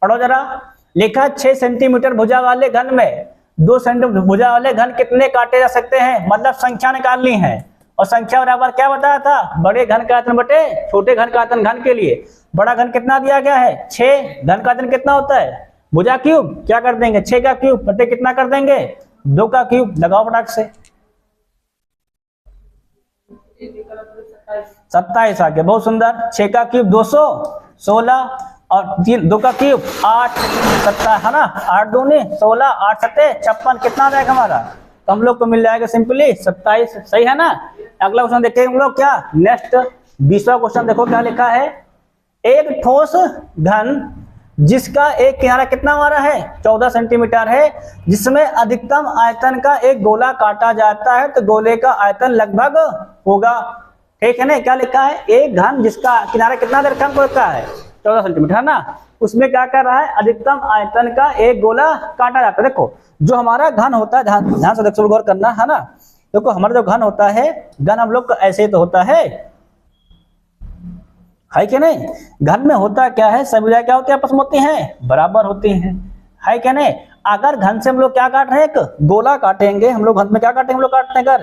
पढ़ो जरा। लिखा 6 सेंटीमीटर भुजा वाले घन में 2 सेंटीमीटर भुजा वाले घन कितने काटे जा सकते हैं, मतलब संख्या निकालनी है, और संख्या बराबर क्या बताया था, बड़े घन का आयतन बटे छोटे घन का आयतन। घन के लिए बड़ा घन कितना दिया गया है 6, घन का आयतन कितना होता है, भुजा क्यूब क्या कर देंगे 6 का क्यूब बटे कितना कर देंगे 2 का क्यूब, लगाओ फटाक से 27 आ गया, बहुत सुंदर। 6 का क्यूब 216 और 2 का क्यूब 8 7 है ना, 8 दूनी 16 8 7 56, कितना आ जाएगा हमारा, तो हम लोग को मिल जाएगा सिंपली 27, सही है ना। अगला क्वेश्चन देखेंगे हम लोग क्या नेक्स्ट 20वां क्वेश्चन, देखो क्या लिखा है। एक ठोस घन जिसका एक किनारा कितना हमारा है 14 सेंटीमीटर है, जिसमें अधिकतम आयतन का एक गोला काटा जाता है, तो गोले का आयतन लगभग होगा, ठीक है ना। क्या लिखा है, एक घन जिसका किनारा कितना रखा है 14 सेंटीमीटर है ना, उसमें क्या कर रहा है, अधिकतम आयतन का एक गोला काटा जाता है। देखो जो हमारा घन होता है, ध्यान से देखो गौर करना है ना, देखो हमारा जो घन होता है, घन हम लोग का ऐसे ही तो होता है कि नहीं। घन में होता क्या है, सभी भुजाएं क्या होती है आपस में होती हैं, बराबर होती हैं, है क्या नहीं। अगर घन से हम लोग क्या काट रहे हैं, एक गोला काटेंगे हम लोग, घन में क्या काटेंगे हम लोग काटने का,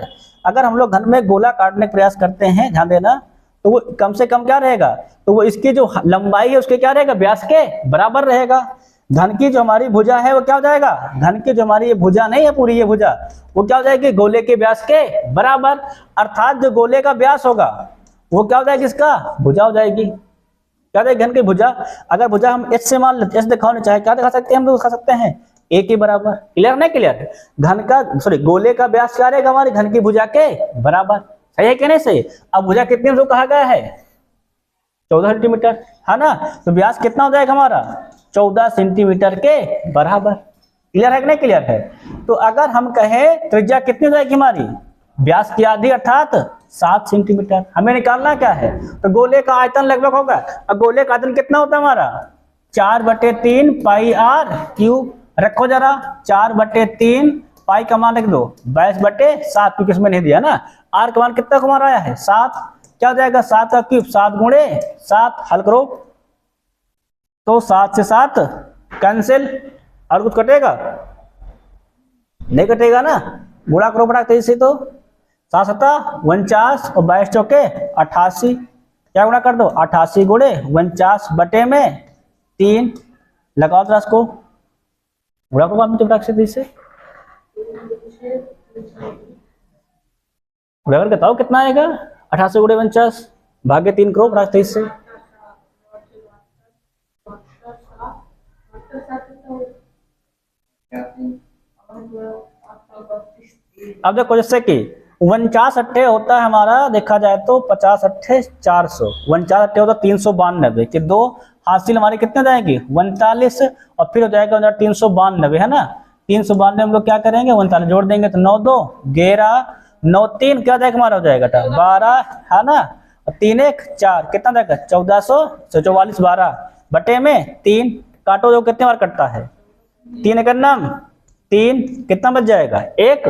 अगर हम लोग घन में गोला काटने का प्रयास करते हैं, ध्यान देना, तो वो कम से कम क्या रहेगा, तो वो इसकी जो लंबाई है उसके क्या रहेगा, व्यास के बराबर रहेगा। घन की जो हमारी भुजा है वो क्या हो जाएगा, घन की जो हमारी ये भुजा नहीं है पूरी ये भुजा, वो क्या हो जाएगी गोले के व्यास के बराबर, अर्थात जो गोले का व्यास होगा वो क्या हो जाएगी, इसका भुजा हो जाएगी। क्या जाएगी घन की भुजा, अगर भुजा हम एच से मान लेते, एच दिखाओ चाहे क्या दिखा सकते हैं हम लोग, दिखा सकते हैं ए के बराबर, क्लियर नहीं क्लियर। घन का सॉरी गोले का व्यास क्या रहेगा हमारे घन की भुजा के बराबर, सही है कि नहीं सही। अब भुजा कितने जो कहा गया है 14 सेंटीमीटर है ना, तो व्यास कितना हो जाएगा हमारा 14 सेंटीमीटर के बराबर, क्लियर है कि नहीं क्लियर है। तो अगर हम कहें त्रिज्या कितनी हो जाएगी हमारी, व्यास की आधी अर्थात 7 सेंटीमीटर, हमें निकालना क्या है, तो गोले का आयतन लगभग होगा, अब गोले का आयतन कितना होता है हमारा 4/3 पाई आर क्यूब, रखो जरा 4/3 पाई का मान रख दो 22/7, क्योंकि इसमें नहीं दिया ना, आर का मान कितना हमारा आया है 7, क्या हो जाएगा 7 का क्यूब 7 गुणे 7, हल करो तो 7 से 7 कैंसिल, और कुछ कटेगा नहीं कटेगा ना, गुणा करो बड़ा तेजी से, तो 7 7 49 और 22 चौके 88, क्या गुणा कर दो 88 गुणे 49/3, लगाओ तो इसको गुणा करो आप बड़ा तेजी से, गुणा करके बताओ कितना आएगा, 88 गुणे 49 भाग्य 3 करो बड़ा तेजी से, अब देखो जैसे कि 49 अट्ठे होता है हमारा, देखा जाए तो 50 अट्ठे 400, 49 अट्ठे होता 392 के, दो हासिल हमारी कितने जाएगी 39, और फिर हो जाएगा 392 है ना, 392 हम लोग क्या करेंगे 39 जोड़ देंगे तो 9 2 11 9 3 क्या जाएगा हमारा हो जाएगा 12 है ना, और 3 1 4 कितना जाएगा 1444 12 बटे में 3 काटो, जो कितने बार कटता है 3 1 9 3, कितना बच जाएगा 1,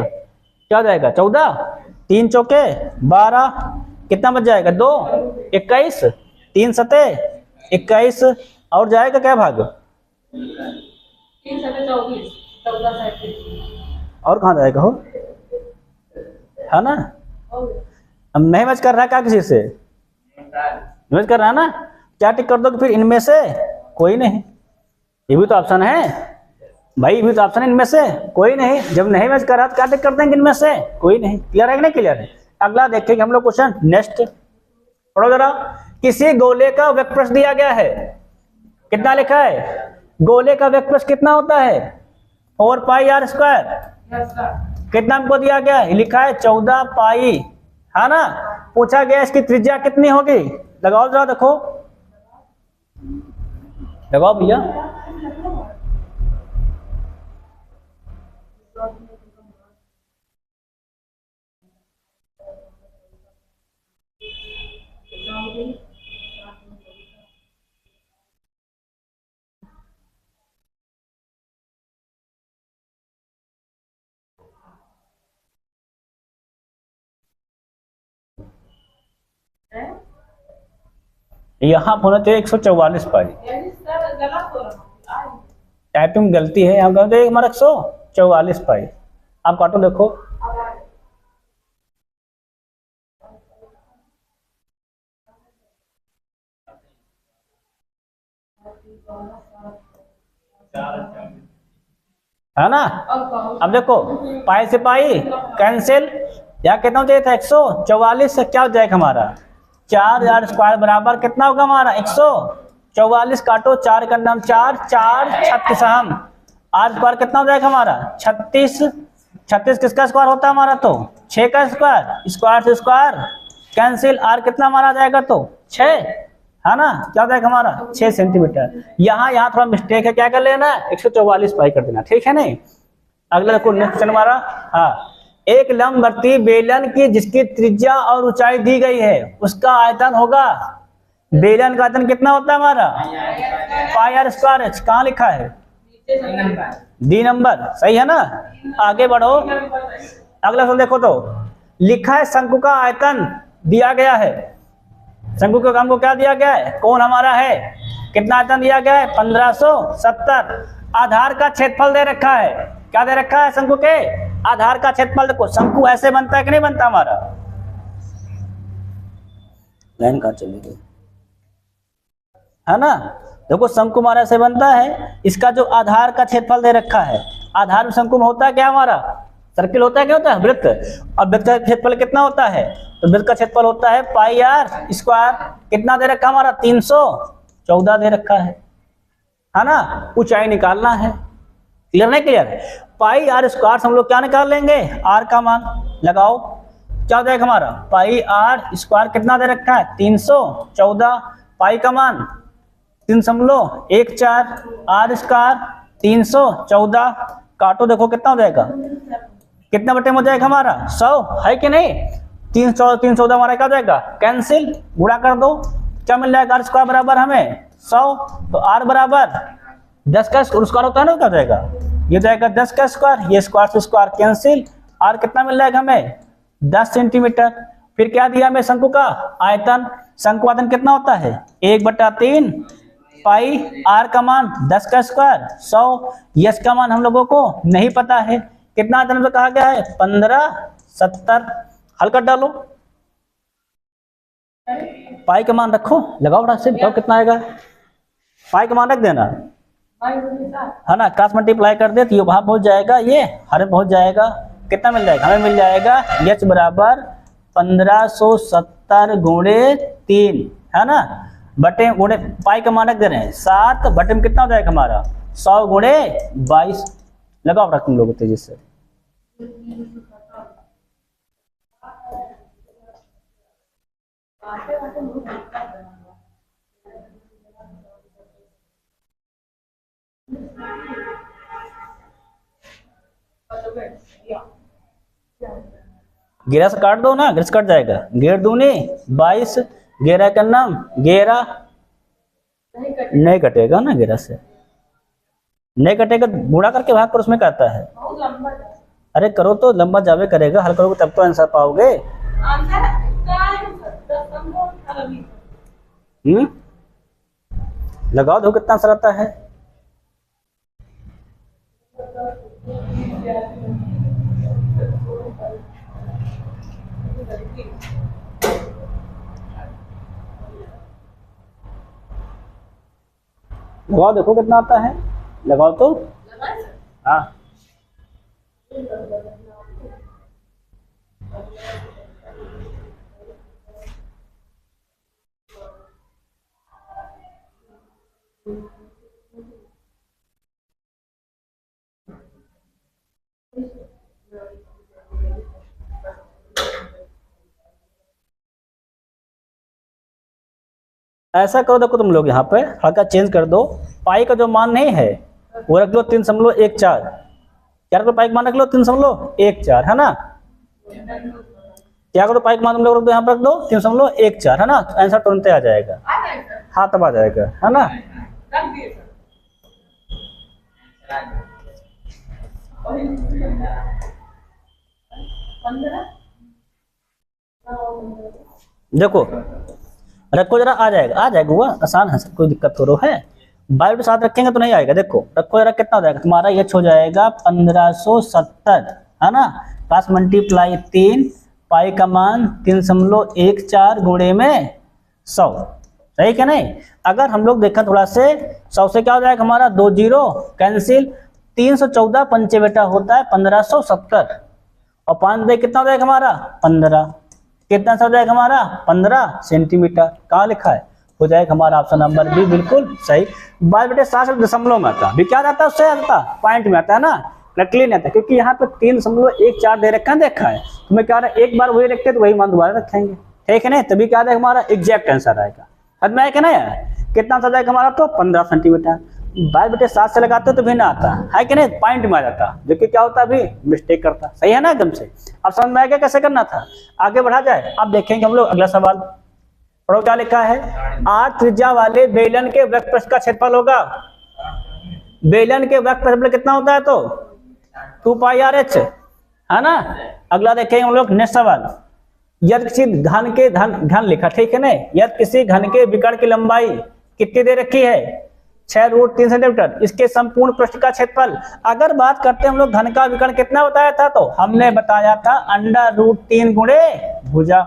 क्या हो जाएगा 14, 3 चौके 12, कितना बच जाएगा 2 21, 3 7 21, और जाएगा क्या भाग 3 7 24 14 37, और कहाँ जाएगा हो, है ना। अब नहीं मैच कर रहा क्या किसी से, मैच कर रहा है ना, क्या टिक कर दो कि फिर इनमें से कोई नहीं, ये भी तो ऑप्शन है भाई, भी तो ऑप्शन इनमें से कोई नहीं, जब नहीं मैच कर रहा तो क्या टिक कर देंगे इनमें से कोई नहीं, क्लियर है कि नहीं क्लियर है। अगला देखेंगे हम लोग क्वेश्चन नेक्स्ट, पढ़ो जरा। किसी गोले का वेक्टर दिया गया है, कितना लिखा है, गोले का वेक्टर कितना होता है 4 पाई r स्क्वायर, कितना हमको दिया गया है, लिखा है 14 पाई है ना, पूछा गया इसकी त्रिज्या कितनी होगी, लगाओ जरा देखो, लगाओ भैया, है यहाँ होना चाहिए 144 पाई। यानी सर गलत हो रहा है। टाइपिंग गलती है, यहाँ कहते हमारा 144 पाई। आप काटो देखो। है ना। अब देखो पाई से पाई कैंसिल, या कितना हो जाएगा 144 से क्या हो जाएगा हमारा 4 स्क्वायर बराबर कितना होगा हमारा 144। काटो 4 का नाम 4 4 36 हम आर स्क्वायर कितना हो जाएगा हमारा 36। 36 किसका स्क्वायर होता है हमारा तो 6 का स्क्वायर, स्क्वायर से स्क्वायर कैंसिल, आर कितना हमारा आ जाएगा तो 6, है ना। क्या हो जाएगा हमारा 6 सेंटीमीटर। यहाँ थोड़ा मिस्टेक है, क्या कर लेना 144 पाई कर देना, ठीक है नहीं। अगला देखो नेक्स्ट क्वेश्चन हमारा। हाँ, एक लंबवर्ती बेलन की जिसकी त्रिज्या और ऊंचाई दी गई है उसका आयतन होगा। बेलन का आयतन कितना होता है हमारा पाई आर स्क्वायर। कहाँ लिखा है डी नंबर, सही है ना। आगे बढ़ो, अगला सवाल देखो तो लिखा है शंकु का आयतन दिया गया है। शंकु के काम को क्या दिया गया है, कौन हमारा है, कितना आयतन दिया गया है 1570। आधार का क्षेत्रफल दे रखा है, क्या दे रखा है शंकु के आधार का क्षेत्रफल। देखो शंकु ऐसे बनता है कि नहीं बनता हमारा, लाइन कहाँ चली गई, है ना। देखो शंकु हमारा ऐसे बनता है, इसका जो आधार का क्षेत्रफल दे रखा है, आधार में शंकु में होता है क्या हमारा सर्किल होता है, क्या होता है वृत्त। और वृत्त का क्षेत्रफल कितना होता है, तो वृत्त का क्षेत्रफल होता है पाई आर स्क्वायर। कितना दे रखा हमारा 314 दे रखा है ना। ऊंचाई निकालना है, क्लियर नहीं क्लियर। पाई आर स्क्वायर हम लोग क्या निकाल लेंगे, आर का मान लगाओ, क्या हो जाएगा हमारा पाई आर स्क्वायर कितना दे रखा है 314। पाई का मान 3.14, आर स्क्वायर 314। काटो देखो कितना हो जाएगा, कितना बटे में हो जाएगा हमारा 100, है कि नहीं। 314 हमारा क्या हो जाएगा कैंसिल, गुणा कर दो, क्या मिल जाएगा आर स्क्वायर बराबर हमें 100। तो आर बराबर 10 का स्क्वायर होता है ना, क्या हो जाएगा ये जाएगा 10 का स्क्वायर, ये स्क्वायर से स्क्वायर कैंसिल, आर कितना मिल जाएगा हमें 10 सेंटीमीटर। फिर क्या दिया हमें शंकु का आयतन, शंकु आयतन कितना होता है 1/3 पाई, आर का मान 10 का स्क्वायर 100, यस का मान हम लोगों को नहीं पता है, कितना आयतन कहा गया है 1570। हल कर डालो, पाई का मान रखो, लगाओ फटाक से, बताओ कितना आएगा। पाई का मान रख देना, है ना, क्रॉस मल्टीप्लाई कर दे तो ये वहां पहुंच जाएगा, ये हर पहुंच जाएगा। कितना मिल जाएगा हमें, मिल जाएगा एच बराबर 1570 गुणे 3, है ना, बटे गुणे पाई का मान रख दे रहे हैं 7, बटे में कितना हो जाएगा हमारा 100 गुणे 22। लगाओ रख तुम लोग तेजी से। गेरा से काट दो ना, गेर से कट जाएगा, गेर दूनी 22, गेरा का नाम गेरा नहीं कटेगा ना, गेरा से नहीं कटेगा, गुणा करके भाग कर उसमें कहता है। अरे करो तो लंबा जावे करेगा, हल करोगे तब तो आंसर पाओगे। लगाओ दो कितना आंसर आता है। लगाओ देखो कितना आता है, लगाओ तो। हाँ ऐसा करो, देखो तुम लोग यहाँ पे हल्का चेंज कर दो, पाई का जो मान नहीं है वो रख लो 3.14, क्या रख लो पाई का मान रख लो 3.14, है ना। क्या करो पाई का मान तुम लोग रख दो, यहाँ पर रख दो 3.14, है ना, तो आंसर तुरंत आ जाएगा। हाँ तब आ जाएगा, है ना। देखो रखो जरा, आ जाएगा हुआ, आसान है, कोई दिक्कत हो रहा है। बायो के साथ रखेंगे तो नहीं आएगा। देखो रखो जरा, कितना हो जाएगा तुम्हारा, ये हो जाएगा 1570, है ना। पास मल्टीप्लाई 3, पाई का मान 3.14 गुणे में 100, सही क्या नहीं। अगर हम लोग देखा थोड़ा से, 100 से क्या हो जाएगा हमारा, 2 जीरो कैंसिल, 314 पंचे बेटा होता है 1570, और 5 दे कितना हो जाएगा हमारा 15, कितना सा हो जाएगा हमारा 15 सेंटीमीटर। कहाँ लिखा है, हो जाएगा हमारा ऑप्शन नंबर बी बिल्कुल सही। बात बेटे 7 दशमलव में आता, भी क्या आता है उससे आता पॉइंट में आता है ना, नकली नहीं आता, क्योंकि यहाँ पे 3.14 दे रखा है, देखा है तुम्हें क्या रहा है, एक बार वही रखते तो वही मान दोबारा रखेंगे, ठीक है ना, तभी क्या आएगा हमारा एग्जैक्ट आंसर आएगा। समझ में आएगा ना यार, कितना सा जाएगा हमारा तो 15 सेंटीमीटर। बात बेटे 7 से लगाते तो भी ना आता है कि नहीं, पॉइंट में आ जाता, जो कि क्या होता अभी मिस्टेक करता, सही है ना एकदम से। अब समझ में आएगा कैसे करना था, आगे बढ़ा जाए। अब देखेंगे हम लोग अगला सवाल, पढ़ो क्या लिखा है। 8 त्रिज्या वाले बेलन के वृत्तपृष्ठ का क्षेत्रफल होगा, बेलन के वृत्तपृष्ठ कितना होता है तो 2 पाई आर एच, है ना। अगला देखेंगे हम लोग नेक्स्ट सवाल, यदि किसी घन के घन लिखा, ठीक है ना, यदि किसी घन के विकर्ण की लंबाई कितनी दे रखी है 6√3 सेंटीमीटर, इसके संपूर्ण पृष्ठ का क्षेत्रफल। अगर बात करते हैं हम लोग घन का विकर्ण कितना बताया था, तो हमने बताया था √3 गुणे भुजा,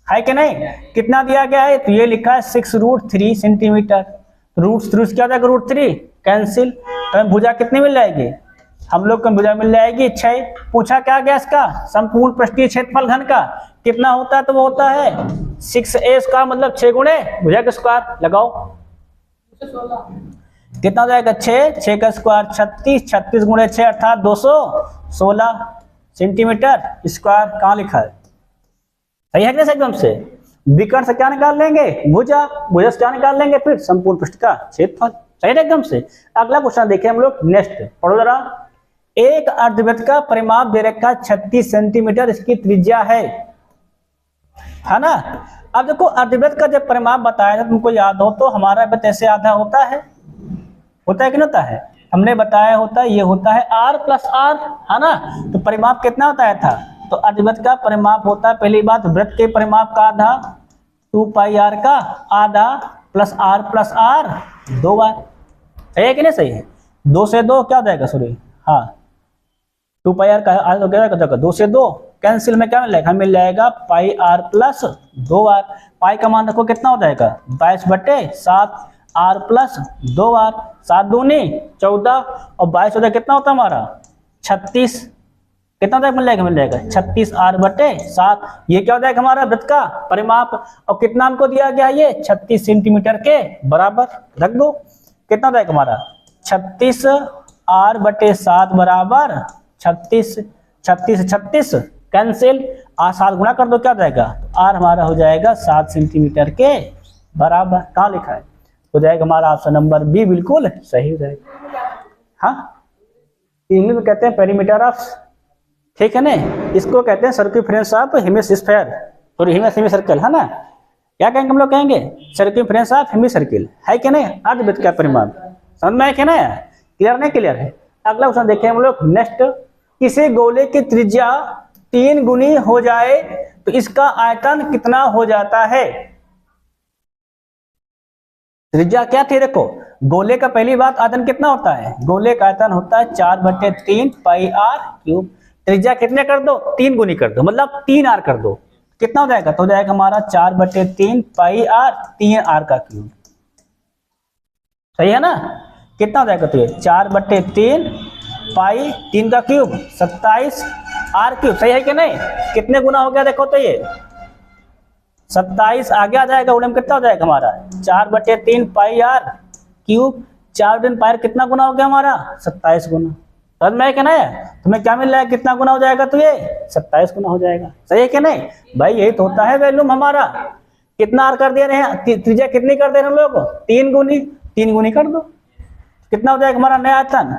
है कि नहीं। कितना दिया गया है, तो ये लिखा है 6√3 सेंटीमीटर, रूट क्या जाएगा √3 कैंसिल, तो भुजा कितनी मिल जाएगी, हम लोग को भुजा मिल जाएगी 6। पूछा क्या गया इसका संपूर्ण पृष्ठीय क्षेत्रफल घन का कितना होता है, तो वो होता है 6a स्क्वायर, मतलब 6 गुणे भुजा का स्क्वायर लगाओ, कितना हो जाएगा 6 का स्क्वायर 36 गुणे 6 अर्थात 216 सेंटीमीटर स्क्वायर। कहाँ लिखा है, सही है कैसे एकदम से। विकर्ण से क्या निकाल लेंगे, भुजा से क्या निकाल लेंगे, फिर संपूर्ण पृष्ठ का क्षेत्रफल, सही है एकदम से। अगला क्वेश्चन देखें हम लोग नेक्स्ट, पढ़ो जरा। एक अर्धवृत्त का परिमाप दे रखा 36 सेंटीमीटर इसकी त्रिज्या है ना। अब देखो अर्धवृत्त का जब परिमाप बताया था तुमको याद हो, तो हमारा वृत्त ऐसे आधा होता है कि नहीं होता है, हमने बताया होता है ये होता है r + r, है ना। तो परिमाप कितना बताया था, तो अर्धवृत्त का परिमाप होता है, पहली बात वृत्त के परिमाप का आधा 2 पाई r का आधा प्लस r 2 बार, सही है कि नहीं, सही है। 2 से 2 क्या हो जाएगा, सॉरी हाँ 2 पाई r का आधा क्या जाएगा, 2 से 2 कैंसिल में क्या मिल जाएगा, मिल जाएगा पाई r + 2 बार। पाई का मान रखो कितना हो जाएगा 22/7 r + 2 बार, 7 दूनी 14 और 22 होता है कितना होता है हमारा 36, कितना तक मिल जाएगा 36 r/7। ये क्या हो जाएगा हमारा वृत्त का परिमाप, और कितना हमको दिया गया ये 36 सेंटीमीटर के बराबर, रख दो कितना हो जाएगा हमारा 36 r/7 बराबर 36 कैंसिल, r 7 गुणा कर दो क्या हो जाएगा, r हमारा हो जाएगा 7 सेंटीमीटर के बराबर। कहाँ लिखा है, हो जाएगा हमारा ऑप्शन नंबर बी बिल्कुल सही हो जाएगा। हाँ इंग्लिश में कहते हैं पेरीमीटर ऑफ, ठीक है ना, इसको कहते हैं सर्कमफ्रेंस ऑफ हेमिस्फीयर, सॉरी हेमिसर्कल, है ना। क्या कहेंगे हम लोग, कहेंगे सर्कमफ्रेंस ऑफ हेमिसर्कल, है कि नहीं, अर्धवृत्त का परिमाप। समझ में है ना, क्लियर नहीं क्लियर है। अगला क्वेश्चन देखें हम लोग नेक्स्ट, किसी गोले की त्रिज्या 3 गुनी हो जाए तो इसका आयतन कितना हो जाता है। त्रिज्या क्या थी, देखो गोले का पहली बात आयतन कितना होता है, गोले का आयतन होता है 4/3 पाई r³। त्रिज्या कितने कर दो, 3 गुनी कर दो, मतलब 3r कर दो, कितना हो जाएगा, तो हो जाएगा हमारा 4/3 पाई r 3r³, सही है ना। कितना हो जाएगा, तो ये 4/3 पाई 3³ 27 r³, सही है कि नहीं। कितने गुना हो गया देखो, तो ये 27 आगे आ जाएगा, उड़े में कितना हो जाएगा हमारा 4/3 पाई r³, 4 पाई कितना गुना हो गया हमारा 27 गुना। समझ में है कि नहीं, तुम्हें क्या मिल रहा है, कितना गुना हो जाएगा, तो ये 27 गुना हो जाएगा, सही है कि नहीं भाई। यही तो होता है वैल्यूम हमारा, कितना आर कर दे रहे हैं, त्रिज्या कितनी कर दे रहे हैं हम लोग 3 गुनी कर दो, कितना हो जाएगा हमारा नया आयतन,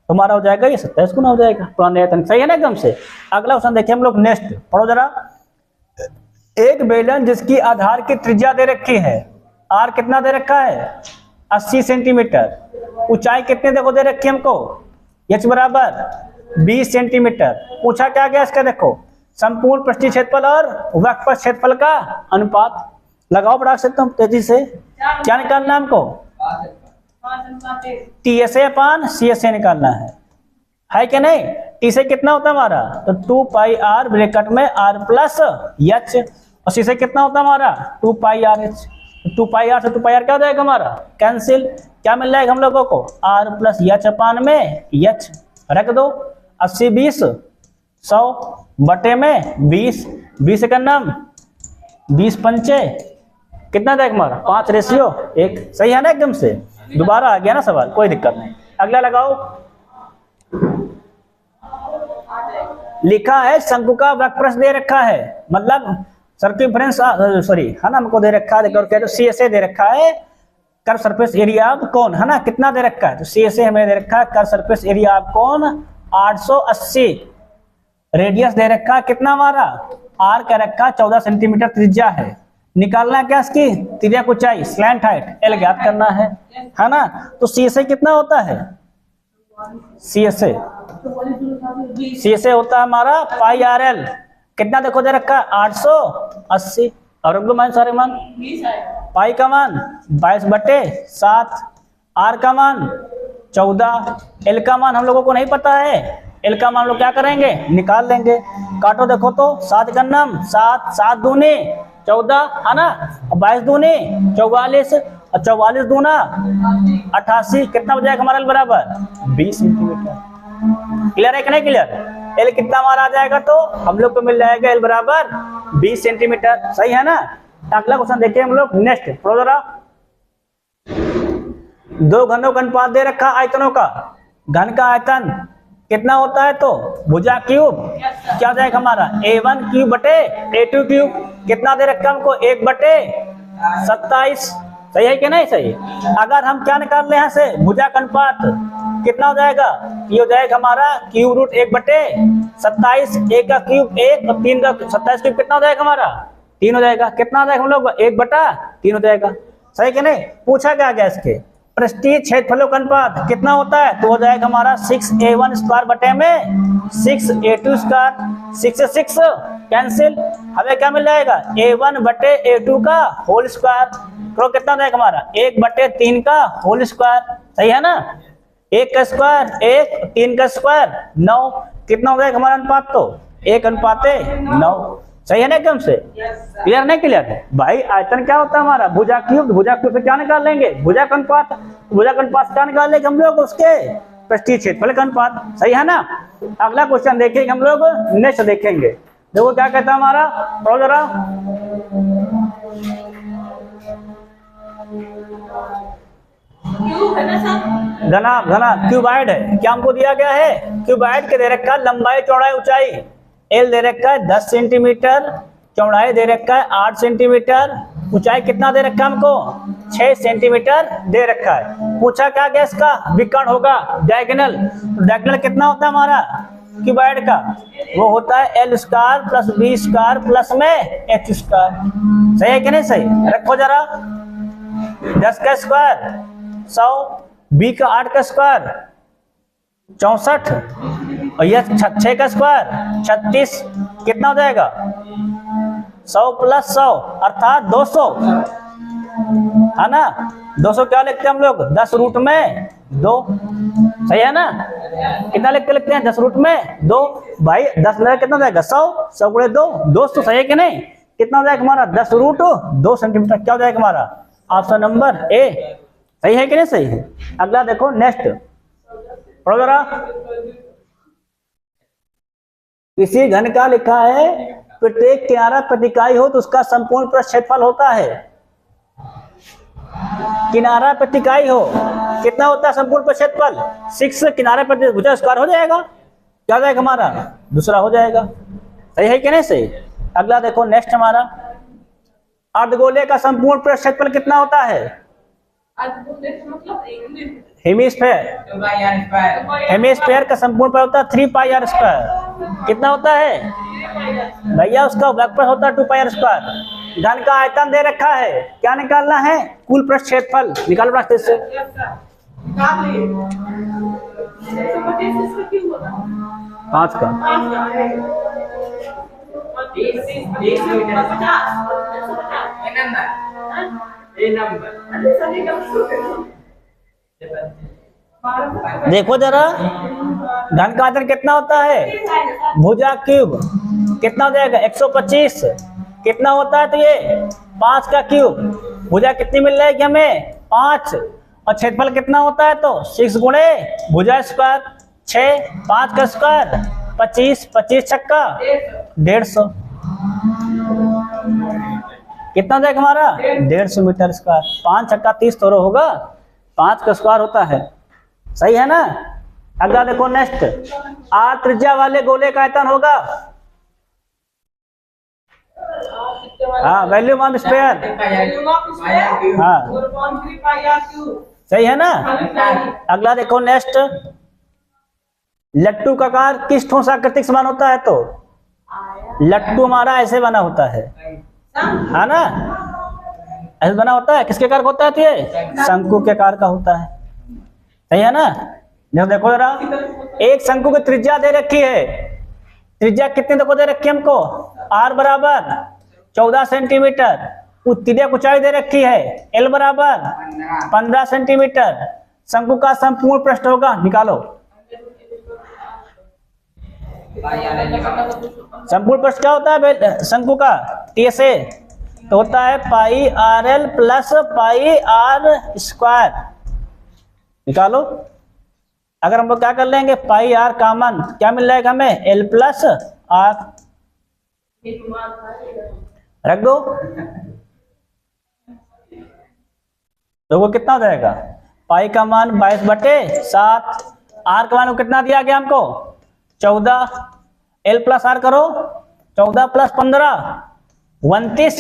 हमारा हो जाएगा ये 27 गुना हो जाएगा पुराने आयतन, सही है ना एकदम से। अगला क्वेश्चन देखिए हम लोग नेक्स्ट, पढ़ो जरा। एक बेलन जिसकी आधार की त्रिज्या दे रखी है, आर कितना दे रखा है 80 सेंटीमीटर, ऊंचाई कितने देखो दे रखी है हमको h बराबर 20 सेंटीमीटर। पूछा क्या गया इसका, देखो संपूर्ण पृष्ठीय क्षेत्रफल और वक्रपथ क्षेत्रफल का अनुपात। लगाओ बढ़ा सकते हम तेजी से। क्या निकालना है हमको? 5:1। TSA अपान CSA निकालना है कि नहीं? T से कितना होता है हमारा? तो 2 पाई r ब्रैकेट में r प्लस h, और C से कितना होता है हमारा? 2 पाई r h। 2 पाई r से 2 पाई r क्या हो जाएगा हमारा? कैंसिल। क्या मिल जाएगा हम लोगों को? r प्लस h अपान में h। रख दो। 80 20 100 बटे में 20, 20 का नाम 20 पंचे कितना जाएगा हमारा? 5:1। सही है ना एकदम से? दोबारा आ गया ना सवाल, कोई दिक्कत नहीं। अगला लगाओ। लिखा है शंकु का वक्रपृष्ठ दे रखा है, मतलब सर्कमफ्रेंस सॉरी है ना, हमको दे रखा है। देखो कह दो CSA दे रखा है, कर्व सरफेस एरिया ऑफ कौन है ना, कितना दे रखा है? तो CSA हमें दे रखा है कर्व सरफेस एरिया ऑफ कौन 880। रेडियस दे रखा है कितना हमारा? R का रखा 14 सेंटीमीटर त्रिज्या है। निकालना है क्या इसकी? त्रिज्या को ऊंचाई स्लैंट हाइट L ज्ञात करना है ना। तो CSA कितना होता है? CSA होता है हमारा पाई RL। कितना देखो दे रखा है? 880। और रख दो मान सारे मान। 20 आएगा। पाई का मान 22/7, R का मान 14, L का मान हम लोगों को नहीं पता है। L का मान लोग क्या करेंगे? निकाल लेंगे। काटो देखो तो 7 का नाम 7, 7 दूनी 14 है ना, 22 दूनी 44, और 44 दूना 88। कितना हो जाएगा हमारा L बराबर? 20 सेंटीमीटर। क्लियर है कि नहीं क्लियर? L कितना हमारा आ जाएगा? तो हम लोग को मिल जाएगा L बराबर 20 सेंटीमीटर। सही है ना? अगला क्वेश्चन देखिए हम लोग नेक्स्ट। पढ़ो जरा। दो घनों का अनुपात दे रखा आयतनों का। घन का आयतन कितना होता है? तो भुजा क्यूब क्या जाएगा हमारा? A1 क्यूब बटे A2 क्यूब। कितना दे रखा हमको? 1/27। सही है कि नहीं सही? अगर हम क्या निकाल रहे हैं यहाँ से? भुजा का अनुपात कितना हो जाएगा? ये हो जाएगा हमारा क्यूब रूट 1/27। 1 का क्यूब 1 और 3 का 27 क्यूब कितना हो जाएगा हमारा? 3 हो जाएगा। कितना हो जाएगा हम लोग? 1/3 हो जाएगा। सही कि नहीं? पूछा क्या गया इसके? पृष्ठीय क्षेत्रफलों का अनुपात कितना होता है? तो हो जाएगा हमारा 6A1 स्क्वायर बटे में 6A2 स्क्वायर। 6 से 6 कैंसिल। हमें क्या मिल जाएगा? A1 बटे A2 का होल स्क्वायर। करो कितना हो जाएगा हमारा? 1/3 का होल स्क्वायर। सही है ना? 1 का स्क्वायर 1, 3 का स्क्वायर 9। कितना हो जाएगा हमारा अनुपात? तो 1:9। सही है ना एकदम से? क्लियर नहीं क्लियर है भाई? आयतन क्या होता है हमारा? भुजा क्यूब। भुजा क्यूब से क्या निकाल लेंगे? भुजा का अनुपात। भुजा का अनुपात क्या निकाल लेंगे हम लोग? उसके पृष्ठीय क्षेत्रफल का अनुपात। सही है ना? अगला क्वेश्चन देखेंगे हम लोग, नेक्स्ट देखेंगे। देखो क्या कहता है हमारा, पढ़ो जरा। क्यूब है ना सर? घना घना क्यूबाइड है। क्या हमको दिया गया है? क्यूबाइड के दे रखा है लंबाई चौड़ाई ऊंचाई। L दे रखा है 10 सेंटीमीटर, चौड़ाई दे रखा है 8 सेंटीमीटर, ऊंचाई कितना दे रखा है हमको? 6 सेंटीमीटर दे रखा है। पूछा क्या गया इसका? विकर्ण होगा डायगोनल। डायगोनल कितना होता है हमारा क्यूबाइड का? वो होता है L square plus B square plus में H स्क्वायर। सही है कि नहीं सही? रखो जरा। 10 का स्क्वायर 100, B का 8 का स्क्वायर 64, और यह 6 का स्क्वायर 36। कितना हो जाएगा? 100 + 100 अर्थात 200 है ना। 200 क्या लिखते हैं हम लोग? 10 रूट में 2। सही है ना? कितना लिखते हैं? 10 रूट में 2। भाई 10 लगा कितना हो जाएगा? 100, 100 × 2 200। सही है कि नहीं? कितना हो जाएगा हमारा? 10 रूट 2 सेंटीमीटर। क्या हो जाएगा हमारा? Option number A। सही है कि नहीं सही है? अगला देखो नेक्स्ट, पढ़ो जरा। किसी घन का लिखा है प्रत्येक किनारा प्रति इकाई हो तो उसका संपूर्ण पृष्ठ क्षेत्रफल होता है। किनारा प्रति इकाई हो कितना होता है संपूर्ण पृष्ठ क्षेत्रफल? 6 किनारे प्रति भुजा स्क्वायर हो जाएगा। क्या हो जाएगा हमारा? दूसरा हो जाएगा। सही है कि नहीं सही? अगला देखो नेक्स्ट हमारा, अर्धगोले का संपूर्ण पृष्ठ क्षेत्रफल कितना होता है? हेमिस्फेयर। हेमिस्फेयर का संपूर्ण पृष्ठ होता है 3πr²। कितना होता है भैया? उसका वक्रपथ होता है 2πr²। घन का आयतन दे रखा है, क्या निकालना है? कुल पृष्ठ क्षेत्रफल। निकालो रास्ते से। 5 का देखो जरा, घन का आयतन कितना होता है, भुजा क्यूब कितना हो जाएगा 125, कितना होता है तो ये 5 का क्यूब, भुजा कितनी मिल जाएगी हमें 5, और क्षेत्रफल कितना होता है तो 6 गुणे भुजा स्क्वायर 6, 5 का स्क्वायर 25, 25 छक्का 150, कितना हो जाएगा हमारा 150 मीटर स्क्वायर, 5 छक्का 30 थोड़ा होगा, 5 का स्क्वायर होता है, सही है ना। अगला देखो नेक्स्ट, आर त्रिज्या वाले गोले का आयतन होगा, हाँ वैल्यूम ऑफ स्फीयर, हाँ सही है ना। अगला देखो नेक्स्ट, लट्टू का आकार किस ठोस आकृति समान होता है तो लट्टू हमारा ऐसे बना होता है ना, ऐसे बना होता है, किसके आकार का होता है तो ये शंकु के आकार का होता है, सही है ना। देखो जरा, एक शंकु की त्रिज्या दे रखी है, त्रिज्या कितनी देखो दे रखी है हमको, आर बराबर 14 सेंटीमीटर, तिर्यक ऊंचाई दे रखी है एल बराबर 15 सेंटीमीटर, शंकु का संपूर्ण पृष्ठ होगा, निकालो संपूर्ण पृष्ठ क्या होता है शंकु का, टीएसए तो होता है pi r l plus pi r square, निकालो। अगर हम लोग क्या कर लेंगे, पाई आर कॉमन, क्या मिल जाएगा हमें एल प्लस आर, रख दो, तो वो कितना हो जाएगा, पाई का मान 22/7, आर का मान कितना दिया गया हमको 14, एल प्लस आर करो 14 + 15 29,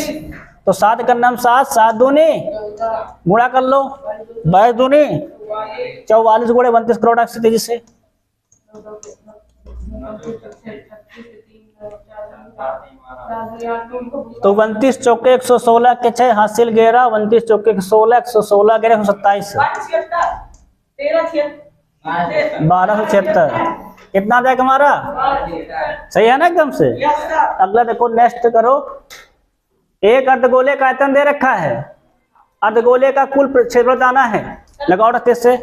तो 7 का नाम 7, 7 दूनी गुणा कर लो 22 दूनी 44 गुणे 32 करोड़ से तेजी से, तो 32 चौके 116 के 6 हासिल 11, 29 चौके 16 116 11 127 1276, कितना आ जाएगा हमारा, सही है ना एकदम से। अगला देखो नेक्स्ट करो, एक अर्धगोले का आयतन दे रखा है, अर्धगोले का कुल क्षेत्रफल दाना है, लगाओ रखते से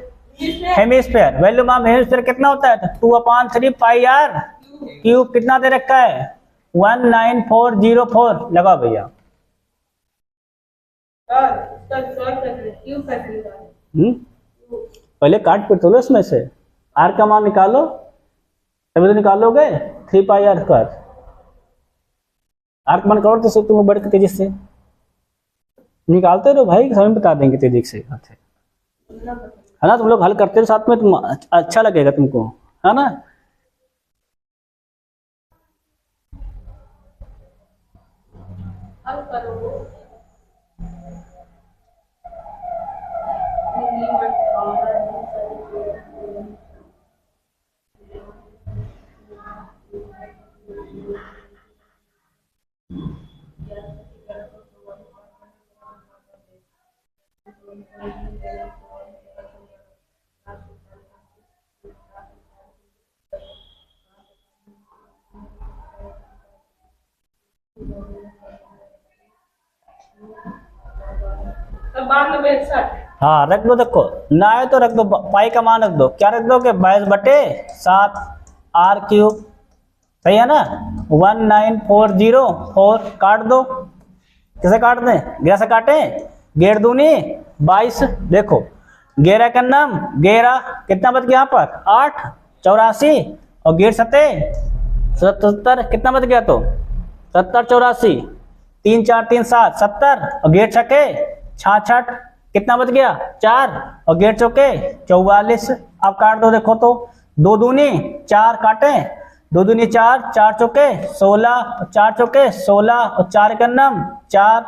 हेमिस्फीयर, वैल्यूम ऑफ हेमिस्फीयर कितना होता है 2/3 पाई आर क्यूब, कितना दे रखा है 19404, लगाओ भैया। पहले काट के तोलो इसमें से, आर का मान निकालो, तभी तो निकालोगे 3 पाई आर स्क्वायर, आर का मान करो तो तुम बढ़ के तेजी से निकालते रहो भाई, समय बता देंगे तेजी से, है ना, तुम लोग हल करते हो साथ में, तुम अच्छा लगेगा तुमको, है ना। हाँ रख दो, देखो ना है तो रख दो, पाई का मान रख दो, क्या रख दोगे 22/7 आर क्यूब, सही है ना, 19404, काट दो, किसे काट दें, 11 से काटें, 11 दूनी 22, देखो 11 का नाम 11, कितना बच गया यहाँ पर 8, 84 और 11 7 77, कितना बच गया तो 70 84, 3 4 3 7 70 और 11 छके 66, कितना बच गया 4 और 11 चौके 44, अब काट दो, देखो तो 2 दूनी 4, काटे 2 दूनी 4, 4 चौके 16, 4 चौके 16 और 4 का नाम 4,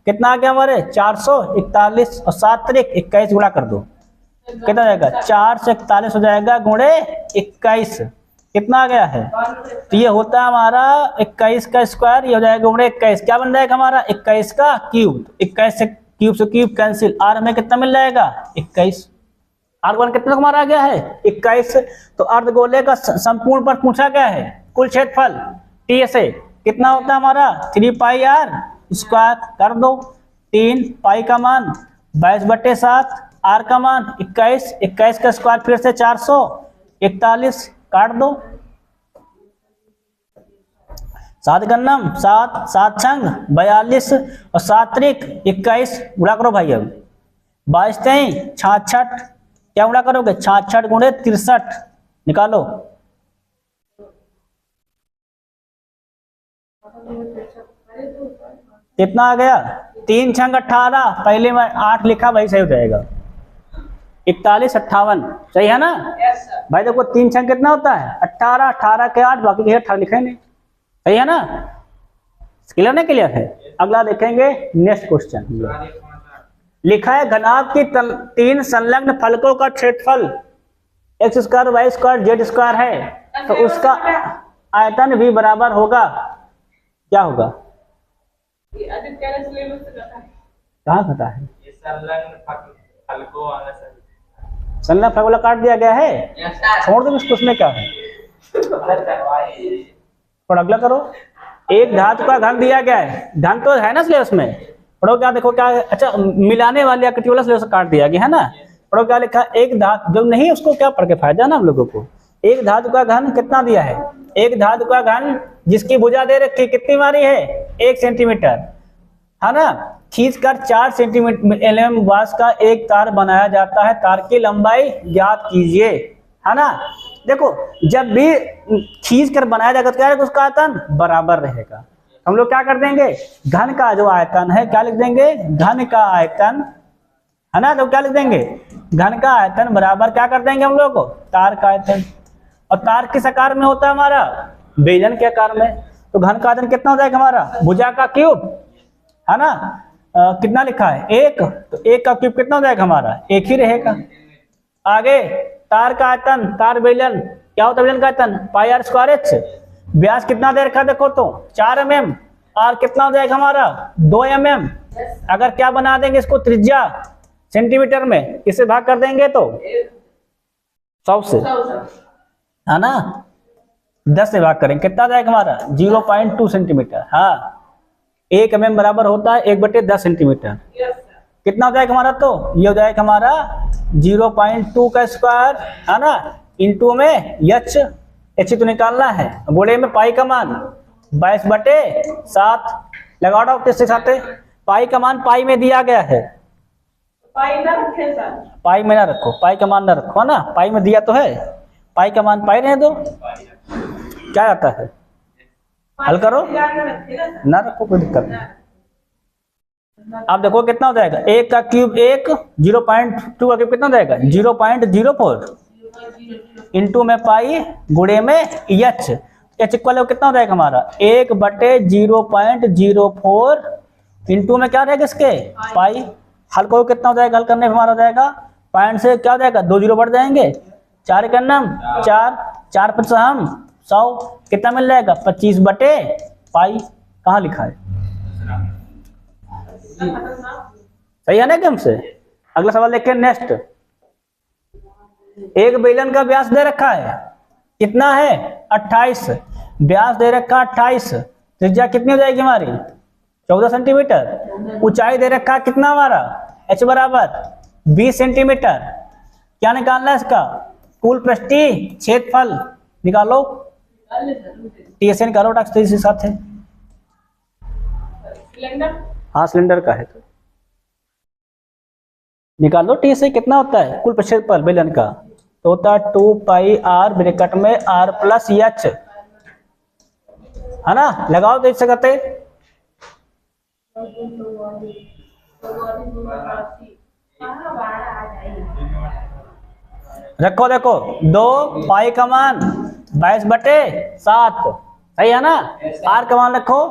कितना आ गया हमारे 441 और 7 त्रिक 21, गुणा कर दो, कितना जाएगा 4 से 41 हो जाएगा गुणे 21, कितना आ गया है, तो ये होता है हमारा 21 का स्क्वायर, ये हो जाएगा गुणे 21, क्या बन जाएगा हमारा 21 का क्यूब, 21 से क्यूब कैंसिल, आर हमें कितना मिल जाएगा 21, आर वन कितना हमारा आ गया है 21, तो अर्धगोले का संपूर्ण पर पूछा गया है कुल क्षेत्रफल टीएसए, कितना होता है हमारा 3πr स्क्वायर कर दो। 3 पाई का मान 22/7, आर का मान 21, 21 का स्क्वायर फिर से 441, काट दो। 7 गन्नम 7, 7 छंग 42 और 7 त्रिक 21, गुणा करो भाई। अब 22 3 66, क्या गुणा करोगे 66 गुणे 63, निकालो। कितना आ गया 3 छंग 18, पहले में 8 लिखा वही सही हो जाएगा। 41 58 सही है ना यस सर। भाई। देखो 3 छंग कितना होता है 18, 18 के 8, बाकी के 18 लिखे नहीं, सही है ना। क्लियर नहीं क्लियर है। अगला देखेंगे नेक्स्ट क्वेश्चन। लिखा है घनाभ की 3 संलग्न फलकों का क्षेत्रफल x square Y square Z square है, तो उसका आयतन भी बराबर होगा, क्या होगा? ये आदित्य ने सिलेबस से रखा है। कहाँ पता है? ये संलग्न फलकों वाला सर। संलग्न फलक वाला काट दिया गया है, यस सर। छोड़ दो इसको, उसमें क्या है। और अगला करो। एक धातु का घन दिया गया है, घन तो है ना सिलेबस में, पढ़ो क्या, देखो क्या है। अच्छा मिलाने वाले या कटी वाला सिलेबस काट दिया गया है ना। पढ़ो क्या लिखा, एक धातु जब नहीं उसको क्या पढ़ के फायदा ना हम लोगों को। एक धातु का घन कितना दिया है, एक धातु का घन जिसकी भुजा दे रखी कितनी मारी है 1 सेंटीमीटर, है ना। खींचकर 4 सेंटीमीटर एलएम व्यास का एक तार बनाया जाता है, तार की लंबाई ज्ञात कीजिए, है ना। देखो जब भी खींच कर बनाया जाएगा तो क्या रहेगा, उसका आयतन बराबर रहेगा। हम लोग क्या कर देंगे, घन का जो आयतन है क्या लिख देंगे, घन का आयतन, है ना। तो क्या लिख देंगे, घन का आयतन बराबर क्या कर देंगे हम लोग को, तार का आयतन। और तार किस आकार में होता है हमारा, बेलन के आकार में। तो घन का आयतन कितना हो जाएगा हमारा, भुजा का क्यूब, है ना। कितना लिखा है 1, तो 1 का क्यूब कितना हो जाएगा हमारा 1 ही रहेगा। आगे तार का आयतन, तार बेलन क्या होता है, बेलन का आयतन पाई आर स्क्वायर एच। व्यास कितना दे रखा देखो तो 4 mm, आर कितना हो जाएगा हमारा 2 mm। अगर क्या बना देंगे इसको त्रिज्या सेंटीमीटर में, किससे भाग कर देंगे तो 100 से, है ना। 10 से भाग करेंगे कितना जाएगा हमारा 0.2 सेंटीमीटर। हाँ 1 mm बराबर होता है 1/10 सेंटीमीटर। कितना हो जाएगा हमारा, तो ये हो जाएगा हमारा 0.2 का स्क्वायर, है ना, इंटू में एच तो निकालना है, गोले में पाई का मान 22/7 लगा दो। किसके साथ पाई का मान पाई में दिया गया है, पाई ना रखे सर। पाई में ना रखो, पाई का मान ना रखो, है ना। पाई में दिया तो है, पाई का मान पाई रहे दो, क्या आता है, हल करो ना रखो, कोई दिक्कत नहीं। अब देखो कितना हो जाएगा, 1 का क्यूब 1, 0.2 का क्यूब कितना हो जाएगा 0.04 इंटू में पाई गुणे में एच इक्वल कितना हो जाएगा हमारा 1/0.04 इंटू में क्या रहेगा इसके पाई। हल को कितना हो जाएगा, हल करने पे हमारा हो जाएगा पॉइंट से क्या हो जाएगा 2 0 बढ़ जाएंगे, 4 का नाम 4, 4 5 हम 100, कितना मिल जाएगा 25/पाई। कहाँ लिखा है, सही है ना एकदम से। अगला सवाल देखिए नेक्स्ट। एक बेलन का व्यास दे रखा है, कितना है 28, व्यास दे रखा 28, त्रिज्या कितनी हो जाएगी हमारी 14 सेंटीमीटर। ऊंचाई दे रखा कितना हमारा h बराबर 20 सेंटीमीटर। क्या निकालना है इसका, कुल पृष्ठीय क्षेत्रफल निकालो, टीएसए निकालो टैक्स के साथ है। हाँ सिलेंडर का है तो निकालो, टीएसए कितना होता है कुल क्षेत्रफल बेलन का, तो होता है 2πr ब्रैकेट में r प्लस एच, है ना। लगाओ देख सकते, रखो देखो 2 पाई का मान 22/7, सही है ना। r का मान रखो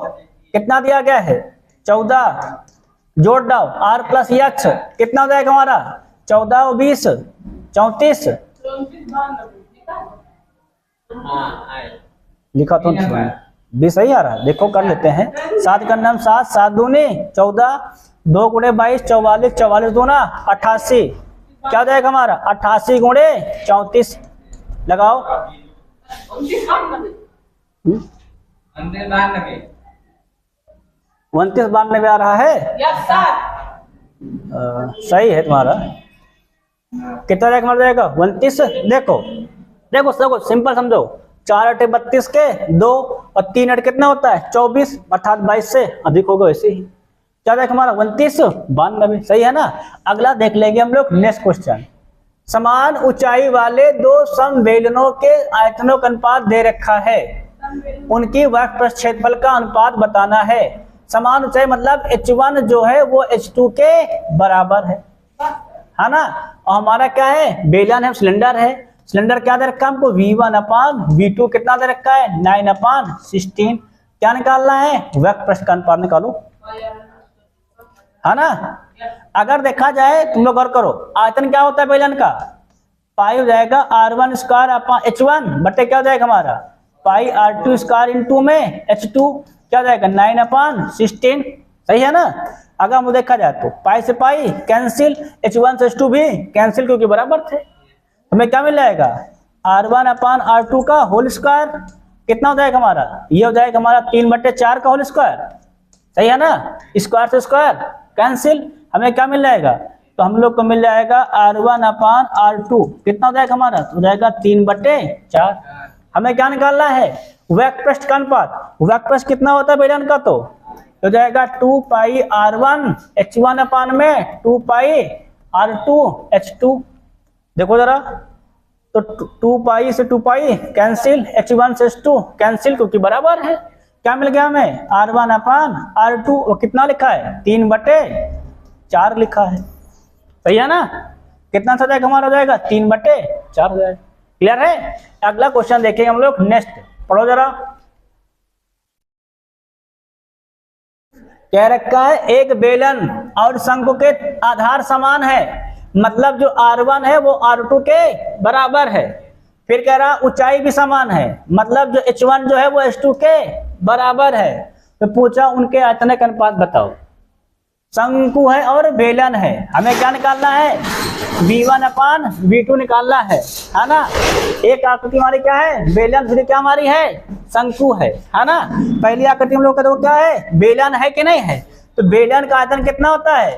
कितना दिया गया है 14, जोड़ दो r प्लस एच कितना हो जाएगा हमारा 14 और 20 34, लिखा तो भी सही आ रहा है, देखो कर लेते हैं। 7 का नाम 7, 7 दूनी 14, 2 गुणे 22 44, 44 दूना 88, क्या हो जाएगा हमारा 88 गुणे 34, लगाओ 29 92 29 92 आ रहा है। या 7 सही है तुम्हारा। कितना रैक मर जाएगा 29। देखो देखो देखो सिंपल समझो, 4 अटे 32 के 2 और 3 अट कितना होता है 24, अर्थात 22 से अधिक होगा वैसे ही। क्या रैक हमारा 29 92, सही है ना। अगला देख लेंगे हम लोग नेक्स्ट क्वेश्चन। समान ऊंचाई वाले दो समबेलनों के आयतनों का अनुपात दे रखा है, उनकी वक्रपृष्ठ क्षेत्रफल का अनुपात बताना है। समान ऊंचाई मतलब h1 जो है वो h2 के बराबर है ना। और हमारा क्या है बेलन है, सिलेंडर है। सिलेंडर क्या दे रखा है हमको V1/V2 कितना दे रखा है 9/16। क्या निकालना है वक्रपृष्ठ का अनुपात निकालो, है ना। अगर देखा जाए तुम लोग गौर करो, आयतन क्या होता है बेलन का, पाई हो जाएगा r1² h1 बटे क्या हो जाएगा हमारा पाई r2² इंटू में h2 क्या हो जाएगा 9/16, सही है ना। अगर हम देखा जाए तो पाई से पाई कैंसिल, h1 से h2 भी कैंसिल क्योंकि बराबर थे। हमें क्या मिल जाएगा r1/r2 का होल स्क्वायर कितना हो जाएगा हमारा, ये हो जाएगा हमारा 3/4 का होल स्क्वायर, सही है ना। स्क्वायर से स्क्वायर कैंसिल, हमें क्या मिल जाएगा तो हम लोग को मिल जाएगा r1/r2 कितना हो जाएगा हमारा तो हो जाएगा 3/4। हमें क्या निकालना है वक्रपृष्ठ का अनुपात। वक्रपृष्ठ कितना होता है बेलन का तो हो जाएगा 2 पाई r1 h1 में 2 पाई r2 h2। देखो जरा तो 2 पाई से 2 पाई कैंसिल, h1 से h2 कैंसिल क्योंकि बराबर है। क्या मिल गया हमें r1/r2 वो कितना लिखा है 3/4 लिखा है, सही है ना। कितना सा जाएगा हमारा हो जाएगा 3/4 हो जाएगा। क्लियर है। अगला क्वेश्चन देखेंगे हम लोग नेक्स्ट, पढ़ो जरा। कह रखा है एक बेलन और शंकु के आधार समान है, मतलब जो r1 है वो r2 के बराबर है। फिर कह रहा ऊंचाई भी समान है, मतलब जो h1 जो है वो h2 के बराबर है। तो पूछा उनके आयतन का अनुपात बताओ। शंकु है और बेलन है, हमें क्या निकालना है V1/V2 निकालना है ना। एक आकृति हमारी क्या है बेलन, दूसरी क्या हमारी है शंकु है ना। पहली आकृति हम लोग का देखो क्या है बेलन है कि नहीं है, तो बेलन का आयतन कितना होता है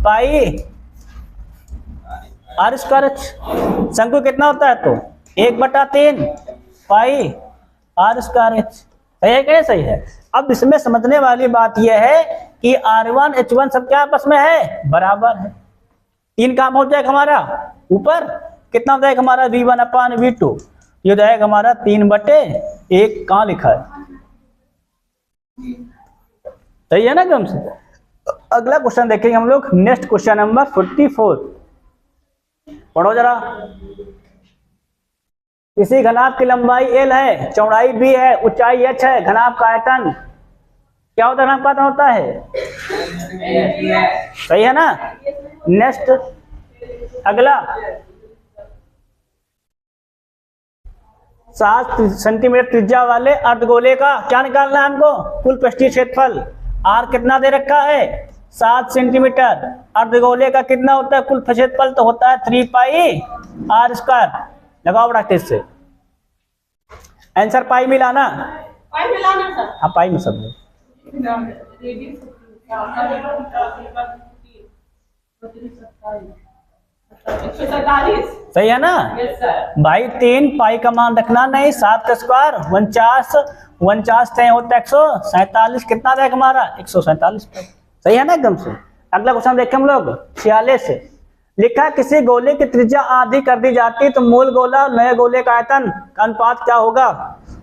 पाई r²। शंकु कितना होता है तो 1/3 पाई r²। सही है क्या, सही है। अब इसमें समझने वाली बात यह है कि r1 h1 सब क्या आपस में है बराबर है। 3 काम हो जाएगा हमारा ऊपर कितना हो जाएगा हमारा V1/V2, ये हो जाएगा हमारा 3/1 कहाँ लिखा है, सही है ना एकदम से। अगला क्वेश्चन देखेंगे हम लोग नेक्स्ट क्वेश्चन नंबर 44, पढ़ो जरा। किसी घनाभ की लंबाई l है, चौड़ाई b है, ऊंचाई h है, घनाभ का आयतन क्या होता है, घनाभ का आयतन होता है, सही है ना। नेक्स्ट अगला 7 सेंटीमीटर त्रिज्या वाले अर्धगोले का क्या निकालना है हमको कुल पृष्ठीय क्षेत्रफल। r कितना दे रखा है 7 सेंटीमीटर, अर्धगोले का कितना होता है कुल क्षेत्रफल तो होता है 3 पाई r²। लगाओ बड़ा से आंसर पाई मिलाना, पाई मिलाना सर। हाँ पाई में सब सही है ना भाई। 3 पाई का मान रखना नहीं, 7 का स्क्वायर 49 तय होता है 147, कितना रहेगा हमारा 147, सही है ना एकदम से। अगला क्वेश्चन देखें हम लोग 46 लिखा किसी गोले की त्रिज्या आधी कर दी जाती तो मूल गोला और नए गोले का आयतन का अनुपात क्या होगा।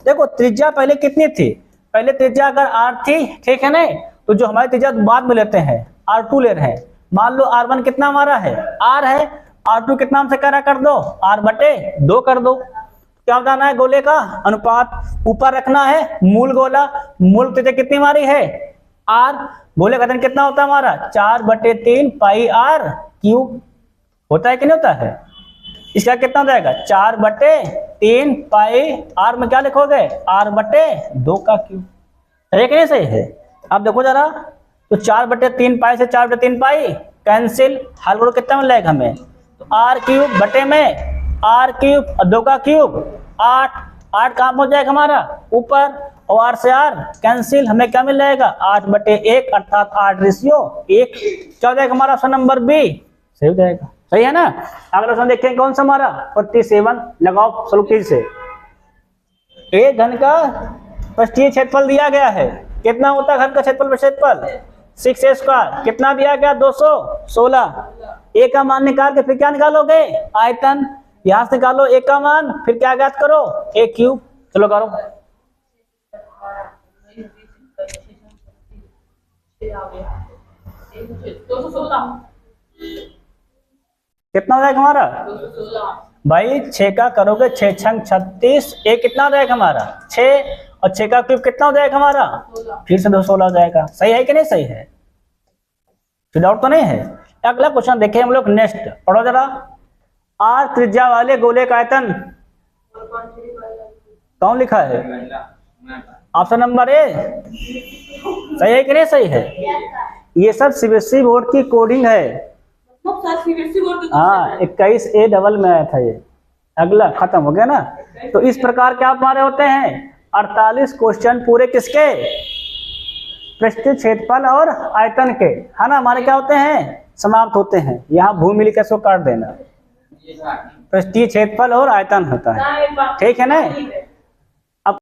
देखो त्रिज्या पहले कितनी थी, पहले त्रिज्या अगर r थी, ठीक है ना, तो जो हमारी त्रिज्या बाद में लेते हैं r2 ले रहे हैं। मान लो r1 कितना हमारा है r है, r2 कितना हमसे करा कर दो r/2 कर दो। क्या बताना है गोले का अनुपात, ऊपर रखना है मूल गोला, मूल त्रिज्या कितनी हमारी है r, गोले का आयतन कितना होता है हमारा 4/3 पाई r³ होता है कि नहीं होता है। इसका कितना हो जाएगा 4/3 पाई r में क्या लिखोगे r/2 का क्यूब, सही कि नहीं सही है। अब देखो जरा तो 4/3 पाई से 4/3 पाई कैंसिल, हल करो कितना मिल जाएगा हमें तो r³ बटे में r³ और 2 का क्यूब 8, 8 कहाँ पहुंच जाएगा हमारा ऊपर, और 8 से 8 कैंसिल, हमें क्या मिल जाएगा 8/1 अर्थात 8 रेशियो 1। क्या हो जाएगा हमारा ऑप्शन नंबर बी सही हो जाएगा। सही है ना। अगला ऑप्शन देखें कौन सा हमारा 47, लगाओ सलूकी से। एक घन का पृष्ठीय क्षेत्रफल दिया गया है, कितना होता है घन का क्षेत्रफल 6a², कितना दिया गया 216। ए का मान निकाल के फिर क्या निकालोगे आयतन, यहां से निकालो ए का मान, फिर क्या ज्ञात करो a³। चलो करो। कितना हो जाएगा हमारा भाई 6 का करोगे 6 छंग 36, ए कितना हो जाएगा हमारा 6, और 6 का क्यूब कितना हो जाएगा हमारा फिर से 216 हो जाएगा। सही है कि नहीं सही है, फिर डाउट तो नहीं है। अगला क्वेश्चन देखें हम लोग नेक्स्ट, पढ़ो जरा। आर त्रिज्या वाले गोले का आयतन कौन लिखा है ऑप्शन नंबर ए, सही है कि नहीं सही है। ये सब सीबीएसई बोर्ड की कोडिंग है। हाँ 21A डबल में आया था ये। अगला खत्म हो गया ना। तो इस प्रकार के आप हमारे होते हैं 48 क्वेश्चन पूरे किसके पृष्ठीय क्षेत्रफल और आयतन के, है ना, हमारे क्या होते हैं समाप्त होते हैं। यहाँ भूमि लिख के काट देना, पृष्ठीय क्षेत्रफल और आयतन होता है, ठीक है ना।